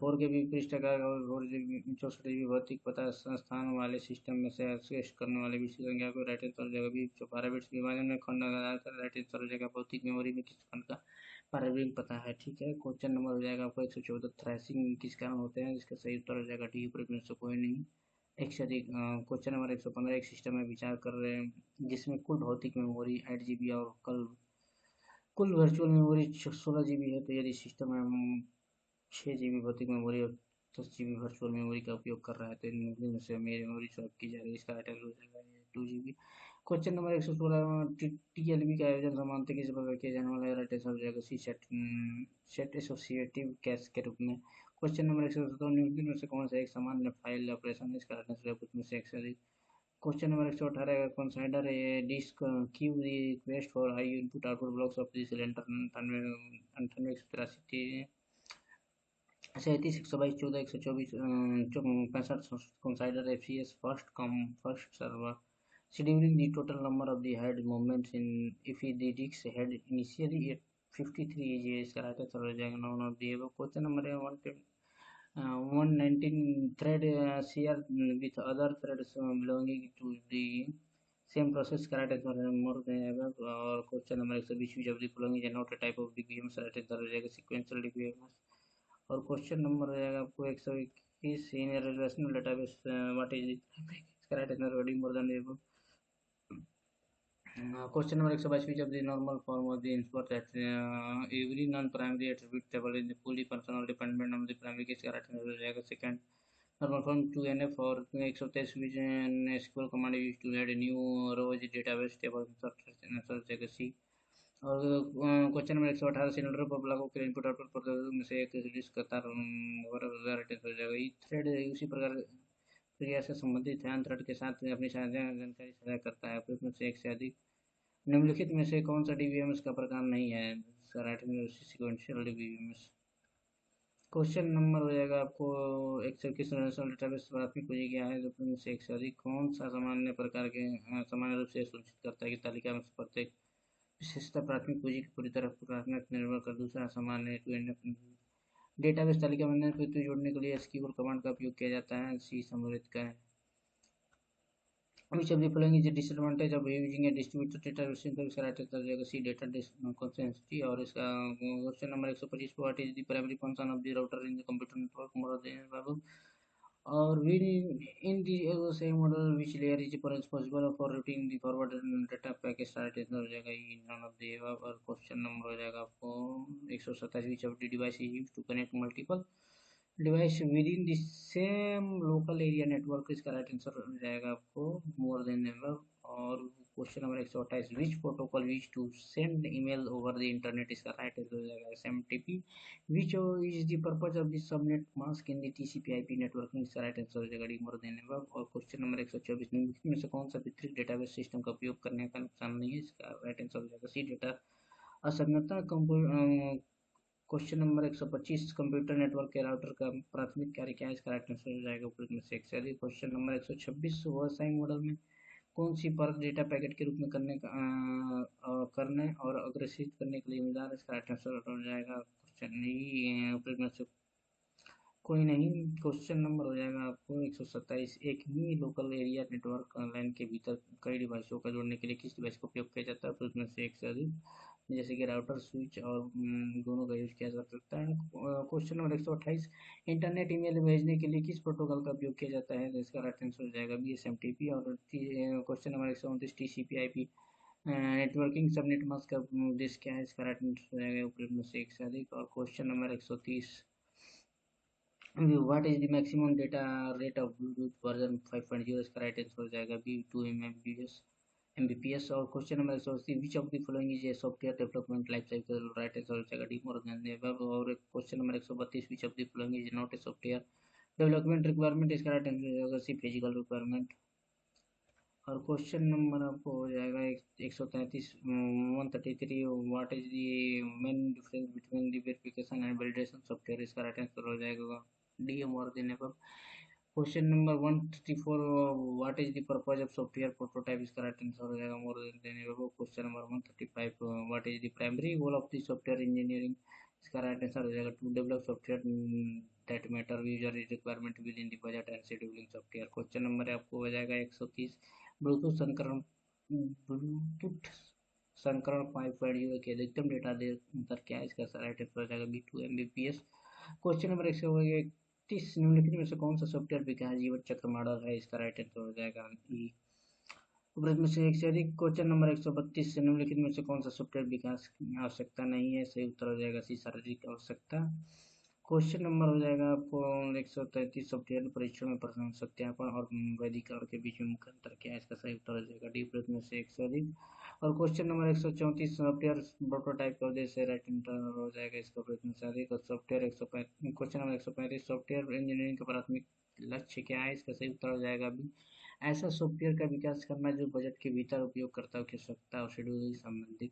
4 के बी पृष्ठ आकार का 64 GB भौतिक पता संस्थान वाले सिस्टम में से एक्सेस करने वाले विशेष संख्या को, राइट आंसर हो जाएगा भी 12 बिट्स विभाजन में खंड राइट आंसर हो जाएगा भौतिक मेमोरी में किस खंड का पारंपरिक पता है, ठीक है। क्वेश्चन नंबर हो जाएगा आपको 114 थ्रैशिंग किस कारण होते हैं, इसका सही उत्तर हो जाएगा डी में से कोई नहीं एक से अधिक। क्वेश्चन नंबर 115 एक सिस्टम में विचार कर रहे हैं जिसमें कुल भौतिक मेमोरी 8 GB और कुल वर्चुअल मेमोरी 16 GB है, तो यदि सिस्टम में 6 GB भौतिक मेमोरी और 10 GB वर्चुअल मेमोरी का उपयोग कर रहा है तो इन में से मेमोरी स्वैप की जा रही है, इसका राइट आंसर हो जाएगा 2 GB। क्वेश्चन नंबर 116 टीएलबी का आयोजन समानता किसी प्रकार किया जाने वाला राइट हो जाएगा सी सेट सेट एसोसिएटिव कैश के रूप में। क्वेश्चन नंबर 117 निम्नलिखित में से कौन सा एक सामान्य फाइल ऑपरेशन इसका राइट में से एक से अधिक। Question number 118 consider a disk queue the request for high input output blocks of this cylinder 98 37 122 14 124 65 consider FCS first server scheduling the total number of the head movements in if the disk had initially at 53 is correct answer हो जाएगा none of the above। Question number 119 thread share with other threads belonging to the same process correct answer है more than above। और question number 120 which of the following is not a type of DBMS correct answer हो जाएगा sequential DBMS। और क्वेश्चन नंबर हो जाएगा आपको 121 in a relational database what is the correct answer more than above। Question number 122 which of the normal form of the insert that every non-primary attribute table is fully functional dependent on the primary case correct हो जाएगा second। normal form 2NF और 123 which SQL command used to add a new row is database table insert हो जाएगा C। और क्वेश्चन नंबर 118 सिलेंडर पर लागू कर इनपुट आउटपुट पर में से एक डिस्क कतार वगैरह हो जाएगा। ई थ्रेड उसी प्रकार क्रिया से संबंधित है थ्रेड के साथ अपनी जानकारी साझा करता है उसमें से एक से अधिक। निम्नलिखित में से कौन सा डीबीएमएस का प्रकार नहीं है राइट में सीक्वेंशियल डीबीएमएस। क्वेश्चन नंबर हो जाएगा आपको 121 रिलेशनल डेटाबेस प्राथमिक पूंजी क्या है जो से एक से अधिक कौन सा सामान्य प्रकार के सामान्य रूप से सुनिश्चित करता है कि तालिका में प्रत्येक विशेषता प्राथमिक पूंजी की पूरी तरह प्राथमिक निर्भर कर दूसरा सामान्य डेटाबेस तालिका में जोड़ने के लिए एसक्यूएल कमांड का उपयोग किया जाता है सी सम्मिलित का है। Which of the following is a disadvantage of using a distributed database system इसका राइट आंसर हो जाएगा सी डेटा कंसिस्टेंसी। और इसका question number 125 what is the primary function of the router in the computer network more बाबू। और will in the same model which layer is responsible for routing the forward data packet right answer हो जाएगा E none of the above. और क्वेश्चन नंबर हो जाएगा आपको 127 which of the device is used to connect multiple device within the same local area network इसका राइट आंसर हो जाएगा आपको मोर देन एवर। और question number 128 which protocol use to send email over the internet इसका राइट आंसर हो जाएगा SMTP. Which is the purpose of the subnet mask in the TCP IP networking इसका राइट आंसर हो जाएगा डी मोर देन एवर। और क्वेश्चन नंबर 124 निम्नलिखित में से कौन सा वितरित डेटाबेस सिस्टम का उपयोग करने का नुकसान नहीं है इसका राइट आंसर हो जाएगा सी डेटा असंगतता। क्वेश्चन नंबर 125 कंप्यूटर नेटवर्क के राउटर का प्राथमिक कार्य क्या है इसका राइट आंसर हो जाएगा ऊपर में से एक से अधिक। क्वेश्चन नंबर 126 वसाई मॉडल में कौन सी परत डेटा पैकेट के रूप में करने और अग्रेसित करने के लिए जिम्मेदार इसका राइट आंसर हो जाएगा क्वेश्चन नहीं ऊपर में से कोई नहीं। क्वेश्चन नंबर हो जाएगा आपको 127 एक ही लोकल एरिया नेटवर्क लाइन के भीतर कई डिवाइसों का जोड़ने के लिए किस डिवाइस का उपयोग किया जाता है उसमें से एक से अधिक जैसे कि राउटर स्विच और दोनों का यूज किया जा सकता है। क्वेश्चन नंबर 128 इंटरनेट ईमेल भेजने के लिए किस प्रोटोकॉल का उपयोग किया जाता है इसका राइट आंसर हो जाएगा बीएसएमटीपी। और question number 129 टीसीपी/आईपी networking subnet mask का उद्देश्य क्या है इसका राइट आंसर हो जाएगा ऊपर में से एक से अधिक। और question number 130 what is the maximum data rate of Bluetooth version 5.0 इसका राइट आंसर हो जाएगा बी 2 Mbps। और question number 180 which of the following is a software development life cycle right answer हो जाएगा डी मोर देन एबव। और question number 132 which of the following is not a software development requirement इसका राइट आंसर हो जाएगा सी फिजिकल रिक्वायरमेंट। और क्वेश्चन नंबर आपको हो जाएगा 133 133 what is the main difference between the verification and validation software इसका राइट आंसर हो जाएगा D more then above. Question number 134 what is the purpose of software prototype इसका राइट आंसर हो जाएगा more then above. Question number 135 what is the primary goal of the software engineering इसका राइट आंसर हो जाएगा to develop software that matter user requirement within the budget and scheduling software. Question number आपको हो जाएगा 130 ब्लूटूथ संकरण 5.0 के अधिकतम डेटा दर क्या है इसका राइट आंसर हो जाएगा B2 Mbps। क्वेश्चन नंबर 131 निम्नलिखित में से कौन सा सॉफ्टवेयर विकास जीवन चक्र मॉडल है इसका राइट आंसर हो जाएगा ई उपरोक्त में से एक से अधिक। क्वेश्चन नंबर 132 निम्नलिखित में से कौन सा सॉफ्टवेयर विकास की आवश्यकता नहीं है सही उत्तर हो जाएगा सी शारीरिक आवश्यकता। क्वेश्चन नंबर हो जाएगा आपको 133 सॉफ्टवेयर परीक्षण में प्रश्न सत्यापन और वैधीकरण के बीच में मुख्य अंतर क्या है, इसका सही उत्तर हो जाएगा डी प्रश्न से 1 से अधिक। और क्वेश्चन नंबर 134 सॉफ्टवेयर प्रोटोटाइप का उद्देश्य राइट आंसर हो जाएगा इसका प्रश्न से अधिक। और software 135 question number 135 software engineering का प्राथमिक लक्ष्य क्या है, इसका सही उत्तर हो जाएगा बी ऐसा सॉफ्टवेयर का विकास करना जो बजट के भीतर उपयोगकर्ताओं की आवश्यकता और शेड्यूल संबंधी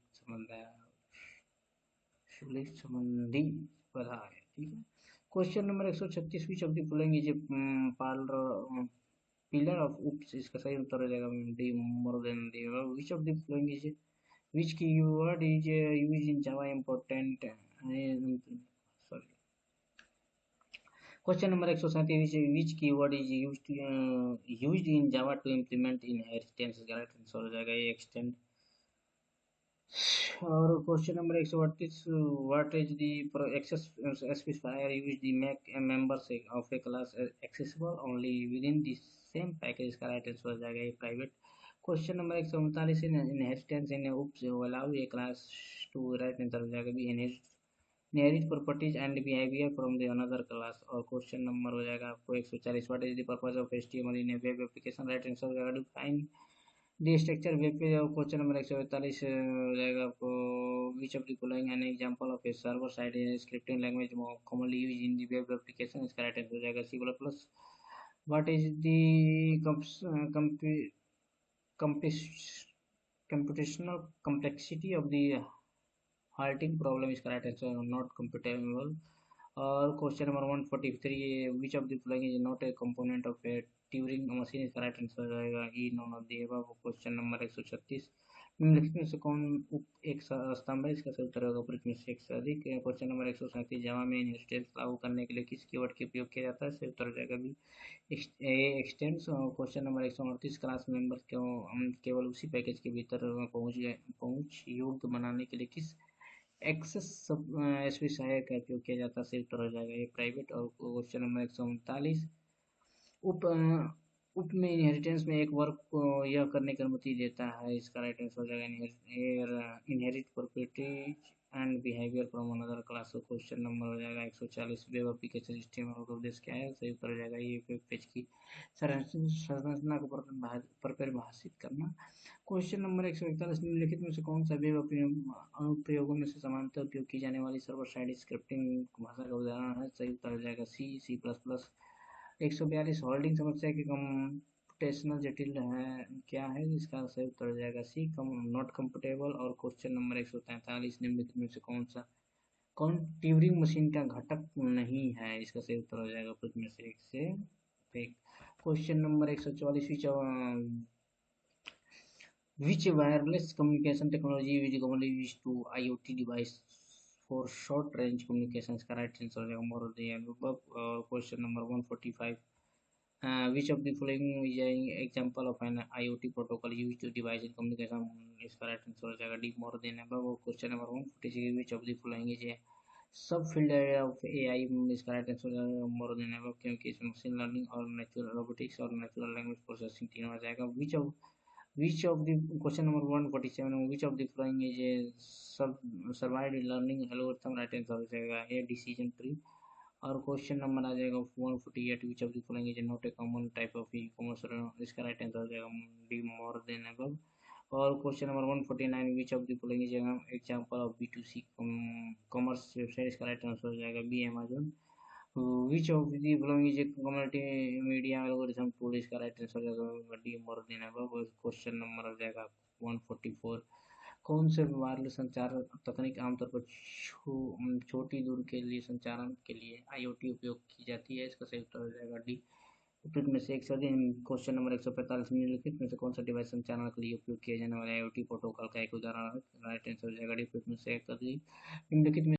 बाधा है। ठीक है। Question number 136 which of the following is pillar of OOPs, इसका सही उत्तर हो जाएगा D more than the. Which of the following is which keyword is used in Java important sorry question number 137 which keyword is used in Java to implement inheritance, correct answer हो जाएगा ये extend। और question number 138 what is the access specifier used the make a members of a class accessible only within the same package, इसका राइट आंसर हो जाएगा ये private. Question number 139 inheritance in OOPS allow a class to, right answer हो जाएगा भी inherit properties and behavior from the another class। और क्वेश्चन नंबर हो जाएगा आपको 140 what is the purpose of HTML in a web application, right answer हो जाएगा define the structure web page. और क्वेश्चन नंबर 141 हो जाएगा आपको which of the following an example of a server side scripting language commonly used in the web application, इसका राइट आंसर हो जाएगा C plus plus. What is the computational complexity of the halting problem, is correct answer not computable। और question number 143 which of the following is not a component of a Turing machine, इसका राइट आंसर हो जाएगा E none of the above. Question number 136 निम्नलिखित में से कौन एक स्तंभ है, इसका सही उत्तर होगा उपरोक्त में से एक से अधिक। क्वेश्चन नंबर 137 जावा में इनहेरिटेंस लागू करने के लिए किस कीवर्ड का उपयोग किया जाता है, सही उत्तर हो जाएगा भी x tends. Question number 138 class members को केवल उसी पैकेज के भीतर पहुंच योग्य बनाने के लिए किस एक्सेस स्पेसिफायर का उपयोग किया जाता है, सही उत्तर हो जाएगा ये प्राइवेट। और क्वेश्चन नंबर 139 उप उप में इनहेरिटेंस में एक वर्ग को यह करने की अनुमति देता है, इसका राइट आंसर हो जाएगा inherit properties and behaviour from another class. Question number हो जाएगा 140 वेब एप्लीकेशन सिस्टम का उद्देश्य क्या है, सही उत्तर हो जाएगा ये वेब पेज की संरचना को परिभाषित करना। क्वेश्चन नंबर 141 निम्नलिखित में से कौन सा वेब अनुप्रयोगों में से समानांतर उपयोग की जाने वाली सर्वर साइड स्क्रिप्टिंग भाषा का उदाहरण है, सही उत्तर हो जाएगा सी सी प्लस प्लस। 142 होल्डिंग समस्या की कंप्यूटेशनल जटिल है क्या है, इसका सही उत्तर हो जाएगा सी नॉट कंफर्टेबल। और क्वेश्चन नंबर 143 निम्नलिखित में से कौन ट्यूरिंग मशीन का घटक नहीं है, इसका सही उत्तर हो जाएगा कुछ में से एक से एक। Question number 144 which wireless communication technology is commonly used to IoT device for short range communication, इसका राइट आंसर हो जाएगा more than above. Question number 145 which of the following is an example of an IoT protocol used to device in communication, इसका राइट आंसर हो जाएगा D more than above. Question number 146 which of the following is a सब फील्ड एरिया ऑफ AI, इसका राइट आंसर हो जाएगा मोर देन अबव, क्योंकि इसमें मशीन लर्निंग और नेचुरल रोबोटिक्स और नेचुरल लैंग्वेज प्रोसेसिंग तीनों आ जाएगा। which of the question number 147 which of the following is a survived learning algorithm, right answer हो जाएगा ए डिसीजन ट्री। और क्वेश्चन नंबर आ जाएगा 148 which of the following is not a common type of e commerce, इसका राइट आंसर हो जाएगा डी मोर देन अबव। और question number 149 which of the following is example of B2C commerce website, इसका राइट आंसर हो जाएगा B Amazon. Which of the following is a community media algorithm tool, इसका राइट आंसर हो जाएगा D more than above. Question number हो जाएगा 144 कौन से वायरलेस संचार तकनीक आमतौर पर छोटी दूर के लिए संचारण के लिए IoT उपयोग की जाती है, इसका सही उत्तर हो जाएगा डी उपयुक्त में से एक से अधिक। क्वेश्चन नंबर 145 निम्नलिखित में से कौन सा डिवाइस संचालन के लिए उपयोग किया जाने वाला IoT प्रोटोकॉल का एक उदाहरण है, राइट आंसर हो जाएगा डी उपयुक्त में से एक से अधिक। निम्नलिखित में